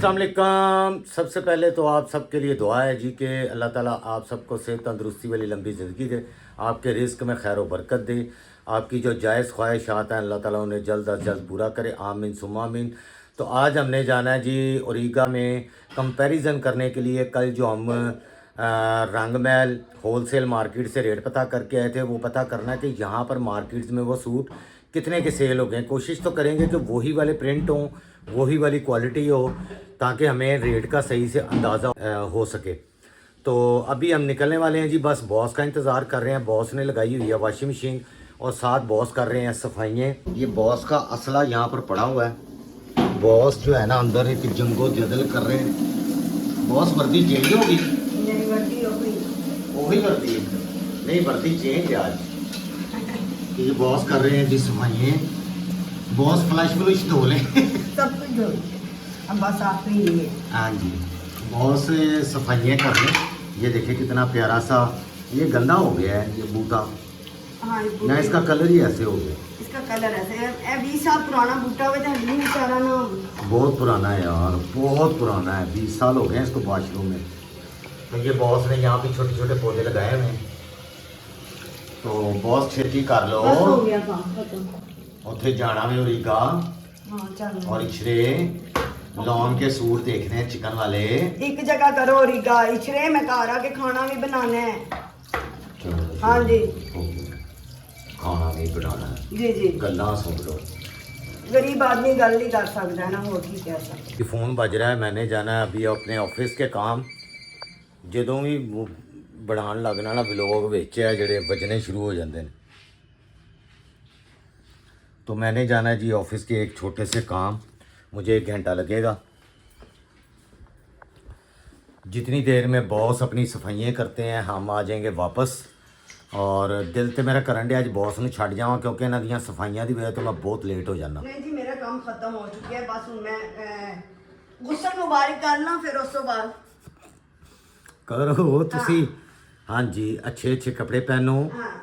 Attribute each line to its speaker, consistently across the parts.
Speaker 1: अस्सलाम वालेकुम। सबसे पहले तो आप सबके लिए दुआ है जी कि अल्लाह ताला आप सबको सेहत तंदुरुस्ती वाली लंबी ज़िंदगी दे, आपके रिस्क में खैर बरकत दे, आपकी जो जायज़ ख्वाहिशात हैं अल्लाह ताला उन्हें जल्द अज जल्द पूरा करे, आमीन सुम्मा आमीन। तो आज हमने जाना है जी ओरिगा में कंपैरिजन करने के लिए। कल जो हम रंग महल होलसेल मार्केट से रेट पता करके आए थे, वो पता करना है कि यहाँ पर मार्केट्स में वो सूट कितने के सेल हो गए। कोशिश तो करेंगे कि वही वाले प्रिंट हों, वही वाली क्वालिटी हो, ताकि हमें रेट का सही से अंदाज़ा हो सके। तो अभी हम निकलने वाले हैं जी, बस बॉस का इंतज़ार कर रहे हैं। बॉस ने लगाई हुई है वॉशिंग मशीन और साथ बॉस कर रहे हैं सफाइयाँ। ये बॉस का असला यहाँ पर पड़ा हुआ है। बॉस जो है ना अंदर एक जंगो जदल कर रहे हैं। बॉस वर्दी चेंज होगी?
Speaker 2: नहीं, वर्दी हो गई।
Speaker 1: वही वर्दी नहीं, वर्दी चेंज है आज। ये बॉस कर रहे हैं जी सफाइयाँ। बॉस फ्लैश फ्लूश धो लें
Speaker 2: सब कुछ धो लिया, हम बस आप ही लिए।
Speaker 1: हाँ जी, बहुत से सफाइयाँ कर लें। ये देखिए कितना प्यारा सा, ये गंदा हो गया है ये बूटा।
Speaker 2: हाँ,
Speaker 1: ना इसका कलर ही ऐसे हो गया।
Speaker 2: इसका कलर ऐसे है। 20 साल पुराना बूटा हुआ था, नहीं बेचारा ना।
Speaker 1: बहुत पुराना है यार, बहुत पुराना है। 20 साल हो गए हैं इसको वॉशरूम में। तो ये बॉस ने यहाँ पे छोटे छोटे पौधे लगाए हुए हैं। तो बॉस खेती कर लो,
Speaker 2: बस हो गया काम खत्म।
Speaker 1: उत्थे जाना भी ओरिगा
Speaker 2: हाँ चल।
Speaker 1: और इछरे लॉन के सूट देखने हैं चिकन वाले।
Speaker 2: एक जगह करो रिगा इचरे में घर आके खाना भी बनाना है।
Speaker 1: चलो
Speaker 2: हाँ जी,
Speaker 1: खाना भी बनाना है
Speaker 2: जी जी।
Speaker 1: गल्ला सुन लो।
Speaker 2: गरीब आदमी गल नहीं कर सकता है ना, हो की कह सकते।
Speaker 1: कि फ़ोन बज रहा है, मैंने जाना है अभी अपने ऑफिस के काम। ਜਦੋਂ भी बनान लगना ना व्लॉग विच है ਜਿਹੜੇ बजने शुरू हो जाते हैं। तो मैंने जाना है जी ऑफिस के एक छोटे से काम, मुझे 1 घंटा लगेगा। जितनी देर में बॉस अपनी सफाइयाँ करते हैं हम आ जाएंगे वापस। और दिल तो मेरा करन डया अज बॉस ਨੂੰ ਛੱਡ ਜਾਵਾਂ, क्योंकि इन्हां ਦੀਆਂ सफाइयां ਦੀ वजह तो मैं बहुत लेट हो जाना।
Speaker 2: नहीं जी, मेरा काम खत्म हो चुका है। बस हुण मैं गुस्सा मुबारक करना, फिर उस तो बाद
Speaker 1: करो तुसी। हाँ जी, अच्छे अच्छे कपड़े पहनो,
Speaker 2: हाँ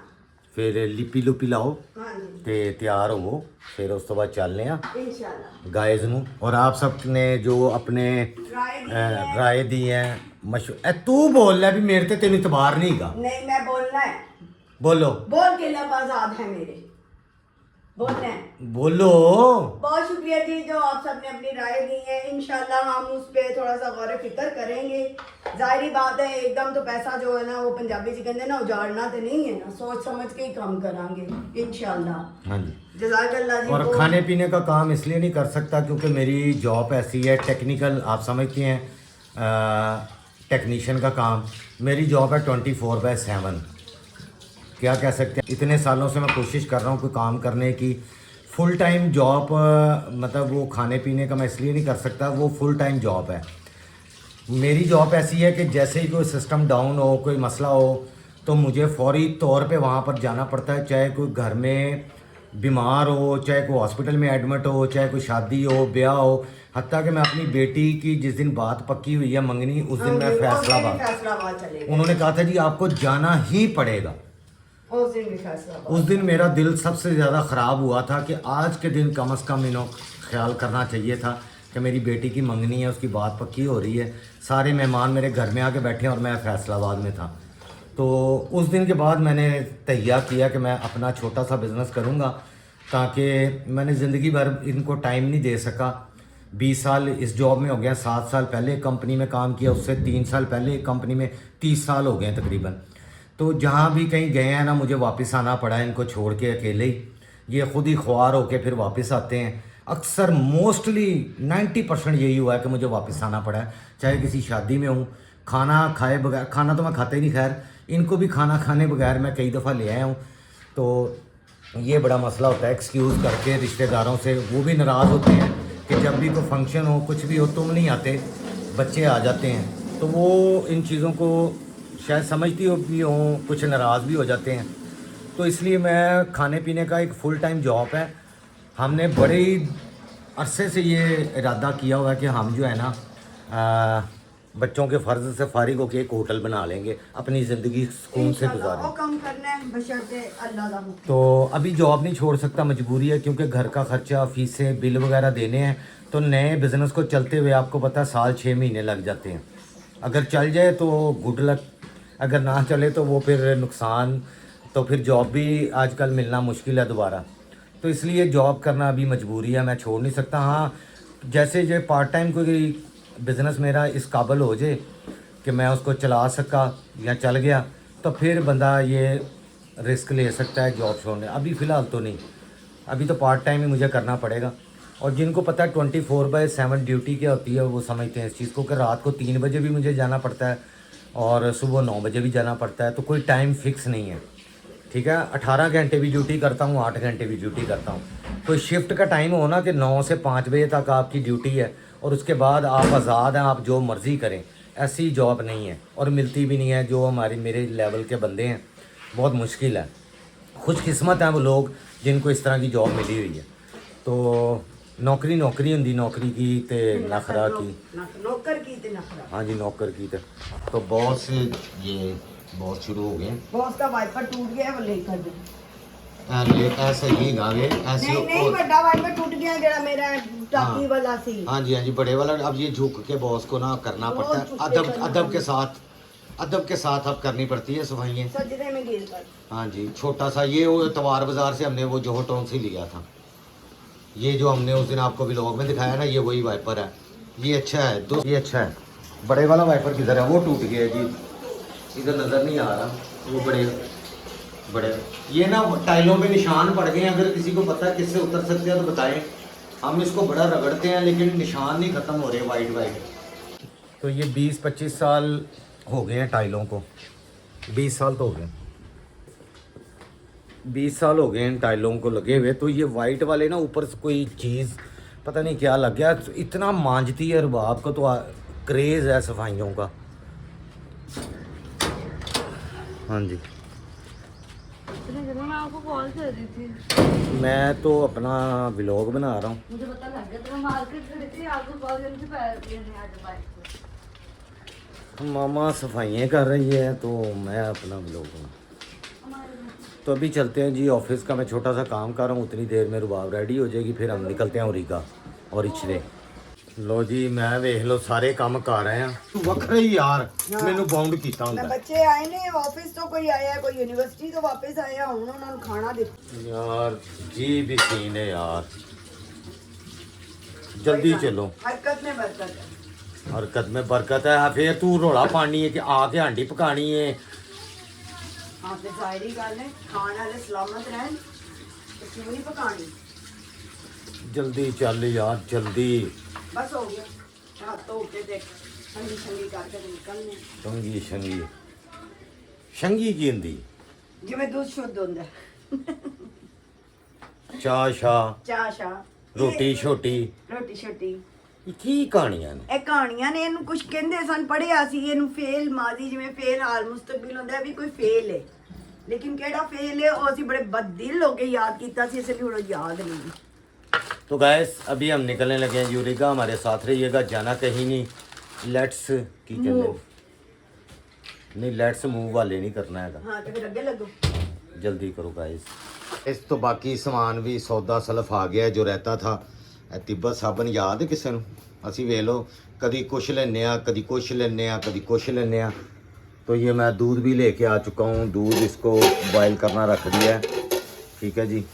Speaker 1: फिर लिपी लुपी लाओ
Speaker 2: हाँ जी
Speaker 1: ਤੇ ਤਿਆਰ ਹੋਵੋ, ਫਿਰ ਉਸ ਤੋਂ ਬਾਅਦ ਚੱਲਨੇ ਆ
Speaker 2: इंशाल्लाह।
Speaker 1: गाइस ਨੂੰ। और आप सब ने जो अपने
Speaker 2: राय दी है।
Speaker 1: राय दी है तू बोल रहा भी मेरे ते तेन इतबार नहीं गा।
Speaker 2: नहीं, मैं बोलना है।
Speaker 1: बोलो
Speaker 2: बोल के लब आजाद है मेरे, बोलना है।
Speaker 1: बोलो।
Speaker 2: बहुत शुक्रिया जी जो आप सबने अपनी राय दी है। इंशाल्लाह हम उस पर थोड़ा सा गौर फिक्र करेंगे। जाहिर बात है एकदम तो पैसा जो है ना वो पंजाबी जी कहते हैं ना उजाड़ना तो नहीं है ना, सोच समझ के ही काम करांगे इंशाल्लाह।
Speaker 1: हाँ जी।
Speaker 2: जज़ाकल्लाह जी।
Speaker 1: और खाने पीने का काम इसलिए नहीं कर सकता क्योंकि मेरी जॉब ऐसी है, टेक्निकल, आप समझते हैं टेक्नीशियन का काम। मेरी जॉब है 24/7। क्या कह सकते हैं, इतने सालों से मैं कोशिश कर रहा हूँ कोई काम करने की। फुल टाइम जॉब मतलब वो खाने पीने का मैं इसलिए नहीं कर सकता, वो फुल टाइम जॉब है। मेरी जॉब ऐसी है कि जैसे ही कोई सिस्टम डाउन हो, कोई मसला हो, तो मुझे फौरी तौर पे वहाँ पर जाना पड़ता है। चाहे कोई घर में बीमार हो, चाहे कोई हॉस्पिटल में एडमिट हो, चाहे कोई शादी हो, ब्याह हो। हत्ता कि मैं अपनी बेटी की जिस दिन बात पक्की हुई है मंगनी, उस दिन मैं
Speaker 2: फैसलाबाद चलेगा।
Speaker 1: उन्होंने कहा था जी आपको जाना ही पड़ेगा।
Speaker 2: उस दिन भी फैसलाबाद।
Speaker 1: उस दिन मेरा दिल सबसे ज़्यादा ख़राब हुआ था कि आज के दिन कम से कम इन्हों ख्याल करना चाहिए था कि मेरी बेटी की मंगनी है, उसकी बात पक्की हो रही है, सारे मेहमान मेरे घर में आके बैठे हैं और मैं फैसलाबाद में था। तो उस दिन के बाद मैंने तैयार किया कि मैं अपना छोटा सा बिज़नेस करूँगा, ताकि मैंने ज़िंदगी भर इनको टाइम नहीं दे सका। 20 साल इस जॉब में हो गया, 7 साल पहले एक कंपनी में काम किया, उससे 3 साल पहले एक कंपनी में, 30 साल हो गए तकरीबन। तो जहाँ भी कहीं गए हैं ना मुझे वापस आना पड़ा इनको छोड़ के अकेले ही। ये ख़ुद ही ख्वार होके फिर वापस आते हैं। अक्सर मोस्टली 90% यही हुआ है कि मुझे वापस आना पड़ा है, चाहे किसी शादी में हूँ। खाना खाए बगैर, खाना तो मैं खाता ही नहीं, खैर इनको भी खाना खाने बगैर मैं कई दफ़ा ले आया हूँ। तो ये बड़ा मसला होता है एक्सक्यूज़ करके रिश्तेदारों से। वो भी नाराज़ होते हैं कि जब भी कोई फंक्शन हो, कुछ भी हो, तुम नहीं आते, बच्चे आ जाते हैं। तो वो इन चीज़ों को शायद समझती हो भी हों, कुछ नाराज़ भी हो जाते हैं। तो इसलिए मैं खाने पीने का एक फ़ुल टाइम जॉब है। हमने बड़े ही अरसे से ये इरादा किया हुआ है कि हम जो है ना बच्चों के फ़र्ज़ से फ़ारिग होकर एक होटल बना लेंगे, अपनी ज़िंदगी सुकून से गुजारें।
Speaker 2: वो कम करना है बशर्ते अल्लाह दा।
Speaker 1: तो अभी जॉब नहीं छोड़ सकता, मजबूरी है, क्योंकि घर का ख़र्चा, फीसें, बिल वगैरह देने हैं। तो नए बिज़नेस को चलते हुए आपको पता है 6 महीने लग जाते हैं। अगर चल जाए तो गुड लक, अगर ना चले तो वो फिर नुकसान। तो फिर जॉब भी आजकल मिलना मुश्किल है दोबारा। तो इसलिए जॉब करना अभी मजबूरी है, मैं छोड़ नहीं सकता। हाँ, जैसे जो पार्ट टाइम कोई बिज़नेस मेरा इस काबिल हो जाए कि मैं उसको चला सका या चल गया, तो फिर बंदा ये रिस्क ले सकता है जॉब छोड़ने। अभी फ़िलहाल तो नहीं, अभी तो पार्ट टाइम ही मुझे करना पड़ेगा। और जिनको पता है 24/7 ड्यूटी क्या होती है वो समझते हैं इस चीज़ को, कि रात को 3 बजे भी मुझे जाना पड़ता है और सुबह 9 बजे भी जाना पड़ता है। तो कोई टाइम फिक्स नहीं है, ठीक है। 18 घंटे भी ड्यूटी करता हूँ, 8 घंटे भी ड्यूटी करता हूँ। कोई शिफ्ट का टाइम हो ना कि 9 से 5 बजे तक आपकी ड्यूटी है और उसके बाद आप आज़ाद हैं, आप जो मर्ज़ी करें, ऐसी जॉब नहीं है और मिलती भी नहीं है। जो हमारे मेरे लेवल के बंदे हैं बहुत मुश्किल है। खुशकिस्मत हैं वो लोग जिनको इस तरह की जॉब मिली हुई है। तो नौकरी होंदी, नौकरी की ते नखरा की,
Speaker 2: नौकर की ते नखरा।
Speaker 1: हाँ जी, नौकर की तो बॉस ये बहुत शुरू हो गए।
Speaker 2: बॉस का वाइपर टूट गया, वो लेकर दे।
Speaker 1: ऐसे ही गावे ऐसे
Speaker 2: नहीं बड़ा वाइपर टूट गया जरा मेरा टाकी
Speaker 1: हाँ,
Speaker 2: वाला सी।
Speaker 1: हाँ जी बड़े वाला। अब ये झुक के बॉस को ना करना पड़ता है, अदब के साथ अब करनी पड़ती है सफाइयाँ।
Speaker 2: सजदे में गिर कर।
Speaker 1: हाँ जी, छोटा सा ये वो तवार बाजार से हमने वो जोहो टाउन से लिया था। ये जो हमने उस दिन आपको व्लॉग में दिखाया ना, ये वही वाइपर है। ये अच्छा है ये अच्छा है। बड़े वाला वाइपर किधर है? वो टूट गया जी, इधर नज़र नहीं आ रहा। वो बड़े ये ना टाइलों पे निशान पड़ गए हैं। अगर किसी को पता है किससे उतर सकते हैं तो बताएं। हम इसको बड़ा रगड़ते हैं लेकिन निशान नहीं ख़त्म हो रहे वाइट। तो ये 20-25 साल हो गए हैं टाइलों को, 20 साल तो हो गए, 20 साल हो गए इन टाइलों को लगे हुए। तो ये वाइट वाले ना ऊपर से कोई चीज़ पता नहीं क्या लग गया, इतना मांझती है रुबाब को। तो क्रेज़ है सफाइयों का। हाँ जी,
Speaker 3: मैं आपको कॉल कर रही थी।
Speaker 1: मैं तो अपना व्लॉग बना रहा हूँ।
Speaker 3: मुझे पता लग गया, तो मैं मार्केट खड़ी थी, आपको कॉल कर रही थी पैर लेने आज बाइक पे।
Speaker 1: मामा सफाइयाँ कर रही है तो मैं अपना व्लॉग बना। तो अभी चलते हैं जी ऑफिस का। मैं छोटा सा काम कर रहा हूँ, उतनी देर में रुबाब रेडी हो जाएगी, फिर हम निकलते हैं औरीगा और इचले। लो जी, मैं वेख लो सारे काम कर रहे हैं वखरे ही यार। मैनू बाउंड किया
Speaker 2: मैं
Speaker 1: होंगे
Speaker 2: बच्चे आए ने ऑफिस तो कोई आया, कोई यूनिवर्सिटी तो वापस आया, हुण उन्हां नूं खाना दे
Speaker 1: यार। जी भी सीन है यार, जल्दी चलो।
Speaker 2: हरकत में बरकत है।
Speaker 1: हरकत में बरकत है। फिर तू रोला पानी है कि आके हांडी पकानी है।
Speaker 2: हाँ ते जाहिर गल है, खाने वाले सलामत रहन तो क्यों नहीं पकानी।
Speaker 1: जल्दी चल यार, जल्दी।
Speaker 2: बस हो गया, हाथ तो उठे देख ठंडी ठंडी करके निकलने।
Speaker 1: शंगी शंगी शंगी की हिंदी
Speaker 2: जिवें दूध शुद्ध होंदा है।
Speaker 1: चाह शाह
Speaker 2: चाह शाह
Speaker 1: रोटी छोटी
Speaker 2: ਰੋਟੀ ਛੋਟੀ
Speaker 1: ਕੀ ਕਹਾਣੀਆਂ ਨੇ
Speaker 2: ਇਹ ਕਹਾਣੀਆਂ ਨੇ। ਇਹਨੂੰ ਕੁਝ ਕਹਿੰਦੇ ਸਨ, ਪੜਿਆ ਸੀ ਇਹਨੂੰ ਫੇਲ ਮਾਜ਼ੀ, ਜਿਵੇਂ ਫੇਲ ਹਾਲ ਮੁਸਤਕਬਿਲ ਹੁੰਦਾ ਵੀ ਕੋਈ ਫੇਲ ਹੈ, ਲੇਕਿਨ ਕਿਹੜਾ ਫੇਲ ਹੈ ਉਹ ਅਸੀਂ ਬੜੇ ਬਦदिल ਹੋ ਕੇ ਯਾਦ ਕੀਤਾ ਸੀ, ਇਸ ਲਈ ਹੁਣ ਯਾਦ नहीं।
Speaker 1: तो गैस अभी हम निकलने लगे हैं। यूरिका हमारे साथ रहिएगा, जाना कहीं नहीं। लेट्स की कहते नहीं, लेट्स मूव वाले नहीं करना है।
Speaker 2: हाँ तो फिर अगे लगो,
Speaker 1: जल्दी करो गाइस। इस तो बाकी सामान भी सौदा सलफ आ गया जो रहता था। तिब्बत साबन याद है किसी को? असी वे लो कभी कुछ लेने कभी कुछ लेने कभी कुछ लेने। तो ये मैं दूध भी लेके आ चुका हूँ। दूध इसको बॉयल करना रख दिया है, ठीक है जी।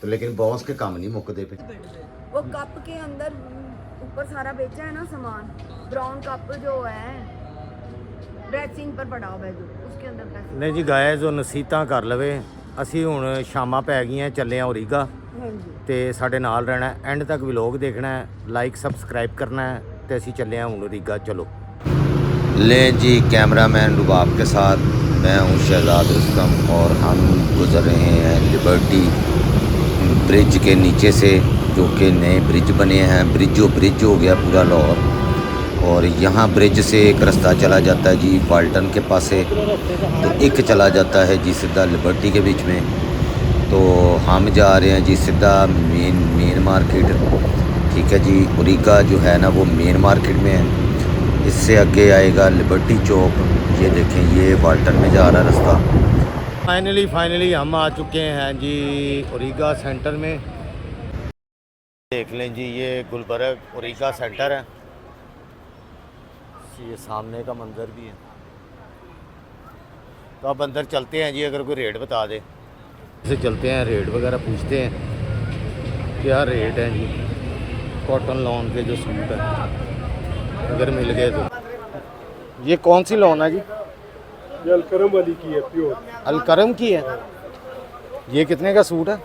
Speaker 1: तो लेकिन बॉस के काम नहीं मुकते पे।
Speaker 2: वो कप के अंदर ऊपर सारा बेचा है ना सामान, ब्राउन कप जो है ड्रेसिंग पर पड़ा हुआ है जो, उसके अंदर पैसे।
Speaker 1: नहीं जी गाइस, जो नसीहतां कर लवे। ਅਸੀਂ ਹੁਣ ਸ਼ਾਮਾਂ ਪੈ ਗਈਆਂ, ਚੱਲੇ ਆ ਔਰੀਗਾ ਤੇ ਸਾਡੇ ਨਾਲ ਰਹਿਣਾ, ਐਂਡ ਤੱਕ ਵਲੌਗ ਦੇਖਣਾ ਹੈ, ਲਾਈਕ ਸਬਸਕ੍ਰਾइब करना है। ਤੇ ਅਸੀਂ ਚੱਲੇ ਆ ਹੁਣ ਔਰੀਗਾ। चलो ले जी, कैमरामैन रुबाब के साथ मैं हूँ शहजाद रुस्तम और हम गुजर रहे हैं लिबर्टी ब्रिज के नीचे से, जो कि नए ब्रिज बने हैं। ब्रिज हो गया पूरा लाहौर। और यहाँ ब्रिज से एक रास्ता चला जाता है जी वाल्टन के पास से, तो एक चला जाता है जी सीधा लिबर्टी के बीच में। तो हम जा रहे हैं जी सीधा मेन मार्केट, ठीक है जी। औरीगा जो है ना वो मेन मार्केट में है। इससे आगे आएगा लिबर्टी चौक। ये देखें, ये वाल्टन में जा रहा रास्ता। फाइनली हम आ चुके हैं जी औरीगा सेंटर में। देख लें जी, ये गुलबर्ग ओरिका सेंटर है। ये सामने का मंजर भी है। तो अब अंदर चलते हैं जी, अगर कोई रेट बता दे। से चलते हैं, रेट वगैरह पूछते हैं क्या रेट है जी कॉटन लॉन के जो सूट है, अगर मिल गए तो। ये कौन सी लॉन है जी?
Speaker 4: ये अलकरम वाली की है, प्योर।
Speaker 1: अलकरम की है। ये कितने का सूट है?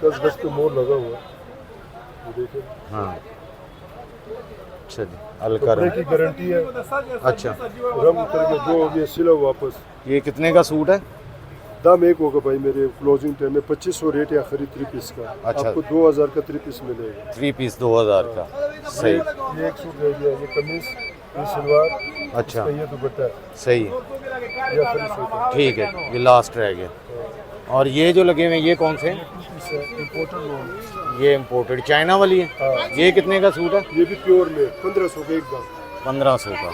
Speaker 4: 10 पे मोर लगा हुआ है, ये देखिए।
Speaker 1: हाँ अच्छा जी,
Speaker 4: कपड़े
Speaker 1: अलकरम
Speaker 4: की गारंटी है।
Speaker 1: अच्छा।
Speaker 4: रंग उतर के जो हो गया सिला वापस।
Speaker 1: ये कितने का सूट है?
Speaker 4: दाम एक होगा भाई, मेरे क्लोजिंग टाइम में 2500 रेट है आखिरी 3 पीस का।
Speaker 1: अच्छा।
Speaker 4: आपको 2000 का 3 पीस मिलेगा।
Speaker 1: 3 पीस 2000 का। सही।
Speaker 4: ये एक सूट रह गया, ये कमीज, ये सलवार,
Speaker 1: अच्छा
Speaker 4: इसका ये दुपट्टा,
Speaker 1: सही,
Speaker 4: ये आखिरी सूट है।
Speaker 1: ठीक है, ये लास्ट रह गया। और ये जो लगे हुए हैं ये कौन से हैं?
Speaker 4: Imported loan.
Speaker 1: ये इम्पोर्टेड चाइना वाली है।
Speaker 4: हाँ।
Speaker 1: ये कितने का सूट है?
Speaker 4: ये भी प्योर में 1500 का एक दाम।
Speaker 1: 1500 का।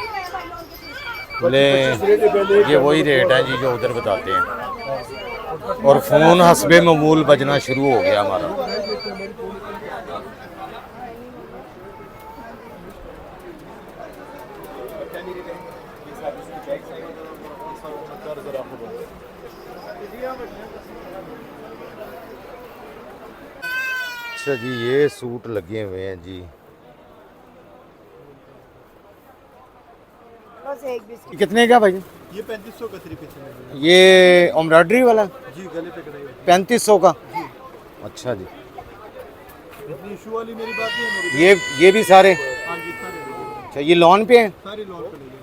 Speaker 1: ले
Speaker 4: 25 रेट है पहले।
Speaker 1: ये वही रेट है जी जो उधर बताते हैं। और फ़ोन हस्बे ममूल बजना शुरू हो गया हमारा। अच्छा जी, ये सूट लगे हुए हैं जी।
Speaker 2: बस एक बिस्किट।
Speaker 1: कितने का भाई?
Speaker 4: ये 3500 का 3 पीस है।
Speaker 1: ये एम्ब्रॉयडरी वाला
Speaker 4: जी, गले पे कढ़ाई।
Speaker 1: 3500 का। अच्छा जी।
Speaker 4: इतनी इशू वाली मेरी बात नहीं है मेरी।
Speaker 1: ये भी सारे।
Speaker 4: हाँ जी, सारे
Speaker 1: अच्छा, ये लॉन पे हैं।
Speaker 4: सारी लॉन पे लेंगे।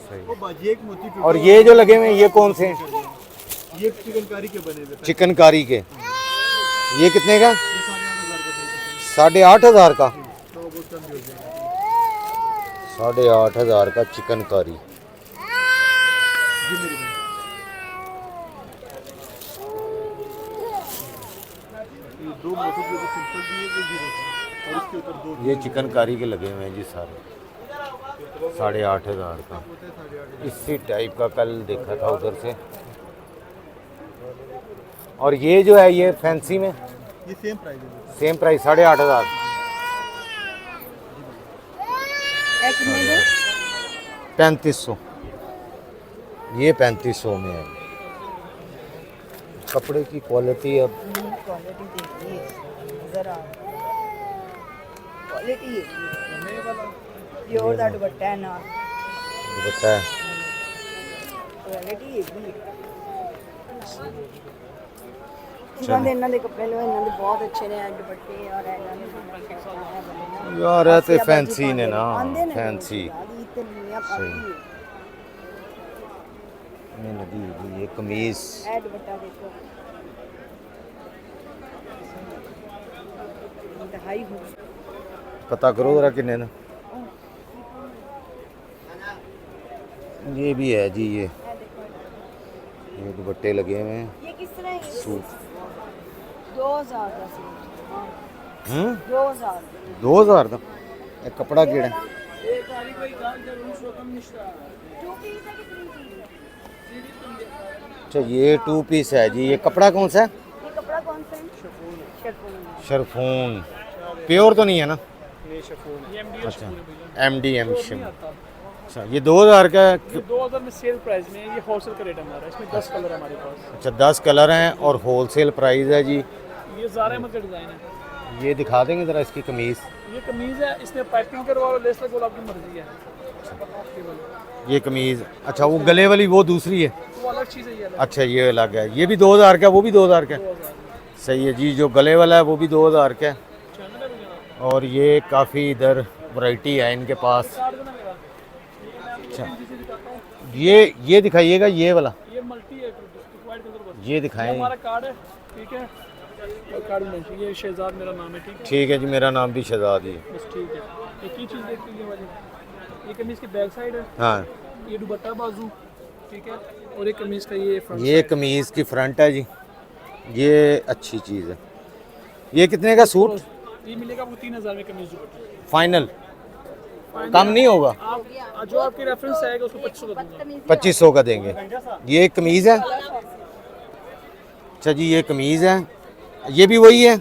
Speaker 1: सही।
Speaker 4: वो बाजी एक मोती पे।
Speaker 1: और ये जो लगे हुए हैं ये कौन से हैं?
Speaker 4: ये चिकनकारी के बने हुए।
Speaker 1: चिकनकारी के। ये कितने का?
Speaker 4: 8,500
Speaker 1: 8,500
Speaker 4: का।
Speaker 1: का।
Speaker 4: तो वो कम भी हो जाएगा।
Speaker 1: 8,500 का चिकनकारी।
Speaker 4: जी मेरी बहन। ये दो मोती के जो सिंपल भी है, ये जीरो है। और इसके ऊपर दो
Speaker 1: ये चिकनकारी के लगे हुए हैं जी सारे। 8,500 का। इसी टाइप का कल देखा था उधर से। और ये जो है ये फैंसी में
Speaker 4: ये सेम प्राइस है।
Speaker 1: Same price 8,500।
Speaker 2: कितने के?
Speaker 1: 3500। ये 3500 में है। कपड़े की क्वालिटी अब
Speaker 2: क्वालिटी देखिए जरा, क्वालिटी है। प्योर दा दुपट्टा है ना,
Speaker 1: दुपट्टा है।
Speaker 2: क्वालिटी है। ਇਹਨਾਂ ਦੇ ਕੱਪੜੇ ਲੋ, ਇਹਨਾਂ ਦੇ ਬਹੁਤ ਅੱਛੇ ਨੇ ਦੁਪੱਟੇ ਔਰ ਇਹਨਾਂ ਦੇ
Speaker 1: यार ऐसे फैंसी ने ना, फैंसी
Speaker 2: ਤੇ ਦੁਨੀਆ ਪਾਤੀ
Speaker 1: में लगी हुई ये कमीज।
Speaker 2: ਹੈ। ਦੁਪੱਟਾ ਦੇਖੋ, ਇੰਤਹਾਈ ਹੋ।
Speaker 1: पता करो जरा किन्ने ना। ये भी है जी, ये दुपट्टे लगे हुए हैं।
Speaker 2: ਇਹ ਕਿਸ ਤਰ੍ਹਾਂ ਹੈ?
Speaker 1: सूट
Speaker 2: 2000 ਦਾ ਸੀ। 2000
Speaker 1: 2000 का। ये कपड़ा केड़ा है? अच्छा, ये 2 पीस है जी। ये कपड़ा कौन सा है?
Speaker 2: ये कपड़ा कौन सा है?
Speaker 1: शरफून। प्योर तो नहीं है ना?
Speaker 4: ये शफून।
Speaker 1: अच्छा, MDM शिम। अच्छा, ये 2000 का है।
Speaker 5: 2000 में सेल प्राइस में है। ये होलसेल का रेट है हमारा। इसमें 10 कलर है हमारे पास।
Speaker 1: अच्छा, 10 कलर हैं और होलसेल प्राइस है जी।
Speaker 5: ये ज़ारा अहमद का डिज़ाइन है।
Speaker 1: ये दिखा देंगे ज़रा इसकी कमीज़।
Speaker 5: ये कमीज़ है, इसमें पाइपिंग करवाओ और लेस लगवाओ, आपकी मर्जी है। ये वाली।
Speaker 1: ये कमीज़। अच्छा, वो गले वाली वो दूसरी है।
Speaker 5: वो अलग चीज़ है, ये अलग।
Speaker 1: अच्छा, ये अलग है। ये भी 2000 का, वो भी 2000 का।
Speaker 5: 2000
Speaker 1: सही है जी। जो गले वाला है वो भी 2000 का है। और ये काफ़ी इधर वैरायटी है इनके पास। अच्छा, ये दिखाइएगा ये वाला।
Speaker 5: ये मल्टी है, वाइट कलर बस।
Speaker 1: ये दिखाएं।
Speaker 5: हमारा कार्ड है, ठीक है। और कार्ड में ये शहजाद मेरा नाम है, ठीक है।
Speaker 1: ठीक है जी, मेरा नाम भी शहजाद ही है।
Speaker 5: बस ठीक है। एक ही चीज़ देखते हैं वाली। ये कमीज़ की बैक साइड है,
Speaker 1: हाँ,
Speaker 5: ये दुपट्टा बाजू, ठीक है। और एक कमीज़ का ये फ्रंट।
Speaker 1: ये कमीज़ की फ्रंट है जी। ये अच्छी चीज़ है। ये कितने का सूट?
Speaker 5: ये मिलेगा आपको 3000 में कमीज़ दुपट्टा।
Speaker 1: फाइनल कम नहीं होगा?
Speaker 5: आप जो आपकी रेफरेंस आएगा उसको 2500 का दूंगा।
Speaker 1: 2500 का देंगे। ये कमीज़ है। अच्छा जी, ये कमीज़ है। ये भी वही है।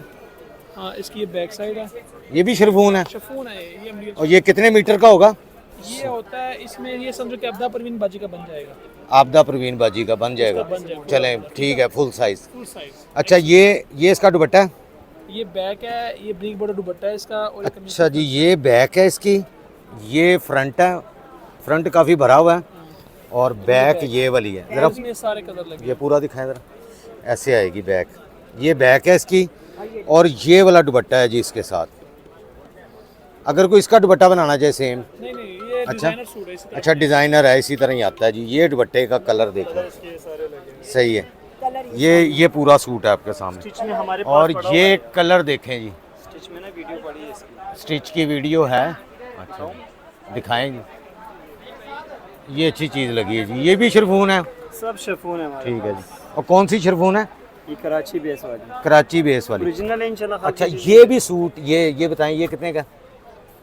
Speaker 5: हाँ इसकी ये बैक साइड है,
Speaker 1: ये भी शिफॉन है।
Speaker 5: शिफॉन है ये मटेरियल।
Speaker 1: और ये कितने मीटर का होगा?
Speaker 5: ये होता है इसमें, ये समझो कि अब्दा परवीन बाजी का बन जाएगा।
Speaker 1: आपदा प्रवीण बाजी का बन जाएगा।
Speaker 5: बन जाएगा।
Speaker 1: चलें ठीक है, फुल साइज।
Speaker 5: Full size.
Speaker 1: अच्छा ये इसका दुपट्टा है?
Speaker 5: ये बैक है, ये ब्रिक बॉर्डर दुपट्टा है इसका। और एक
Speaker 1: अच्छा जी, ये बैक है इसकी, ये फ्रंट है, फ्रंट काफ़ी भरा हुआ है, और बैक ये वाली है। ज़रा
Speaker 5: इसमें सारे कलर लगे।
Speaker 1: ये पूरा दिखाएं ज़रा, ऐसे आएगी बैक। ये बैक है इसकी, और ये वाला दुपट्टा है जी इसके साथ। अगर कोई इसका दुपट्टा बनाना चाहे सेम।
Speaker 5: नहीं ये
Speaker 1: अच्छा
Speaker 5: डिजाइनर सूट है इसका।
Speaker 1: अच्छा, डिज़ाइनर है, इसी तरह ही आता है जी। ये दुपट्टे का कलर देखो, सही है। ये पूरा सूट है आपके सामने।
Speaker 4: स्टिच में हमारे
Speaker 1: और ये कलर देखें जी,
Speaker 4: स्टिच में ना वीडियो पड़ी है इसकी।
Speaker 1: स्टिच की वीडियो है। अच्छा दिखाएंगे, ये अच्छी चीज़ लगी है जी। ये भी शिफॉन है?
Speaker 4: सब शिफॉन है हमारे।
Speaker 1: ठीक है जी। और कौन सी शिफॉन है?
Speaker 4: ये कराची बेस वाली,
Speaker 1: कराची बेस वाली।
Speaker 4: ओरिजिनल है इंशाल्लाह।
Speaker 1: अच्छा ये भी सूट, ये बताएं ये कितने का?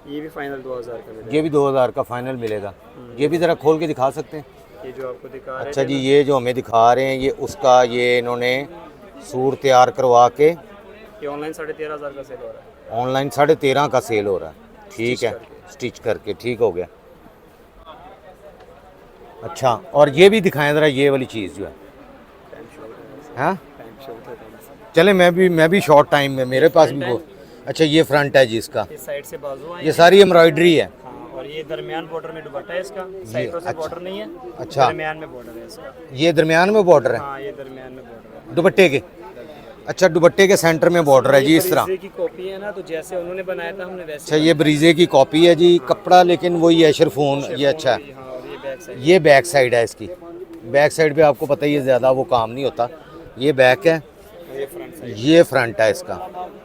Speaker 4: ये भी फाइनल 2000 का मिलेगा।
Speaker 1: ये भी 2000 का फाइनल मिलेगा। ये भी ज़रा खोल के दिखा सकते हैं?
Speaker 4: ये जो आपको दिखा रहे
Speaker 1: अच्छा जी, ये जो हमें दिखा रहे हैं ये उसका, ये इन्होंने सूट तैयार करवा के
Speaker 4: ये ऑनलाइन 13,500 का सेल हो रहा है।
Speaker 1: ऑनलाइन 13.5 का सेल हो रहा है। ठीक है, स्टिच करके ठीक हो गया। अच्छा, और ये भी दिखाएं ज़रा, ये वाली चीज़ जो है। हाँ चले, मैं भी शॉर्ट टाइम में, मेरे पास भी वो। अच्छा ये फ्रंट है जी इसका,
Speaker 4: इस साइड से बाजू है
Speaker 1: ये सारी एम्ब्रॉयडरी है।
Speaker 4: हाँ, और ये दरमियान बॉर्डर में दुपट्टा है इसका। साइडों से बॉर्डर नहीं है।
Speaker 1: अच्छा।
Speaker 4: दरमियान में बॉर्डर है इसका।
Speaker 1: ये दरमियान में बॉर्डर है
Speaker 4: हाँ ये दरमियान में बॉर्डर है
Speaker 1: दुपट्टे के। अच्छा, दुपट्टे के सेंटर में बॉर्डर है जी इस तरह।
Speaker 4: ब्रीजे की कॉपी है ना, तो जैसे उन्होंने बनाया था हमने वैसे।
Speaker 1: अच्छा, ये ब्रीजे की कॉपी है जी। कपड़ा लेकिन वही है, शिफॉन। ये अच्छा है।
Speaker 4: हाँ, और ये बैक साइड।
Speaker 1: ये बैक साइड है इसकी। बैक साइड पे आपको पता ही है ज़्यादा वो काम नहीं होता। ये बैक है,
Speaker 4: ये फ्रंट साइड।
Speaker 1: ये फ्रंट है इसका।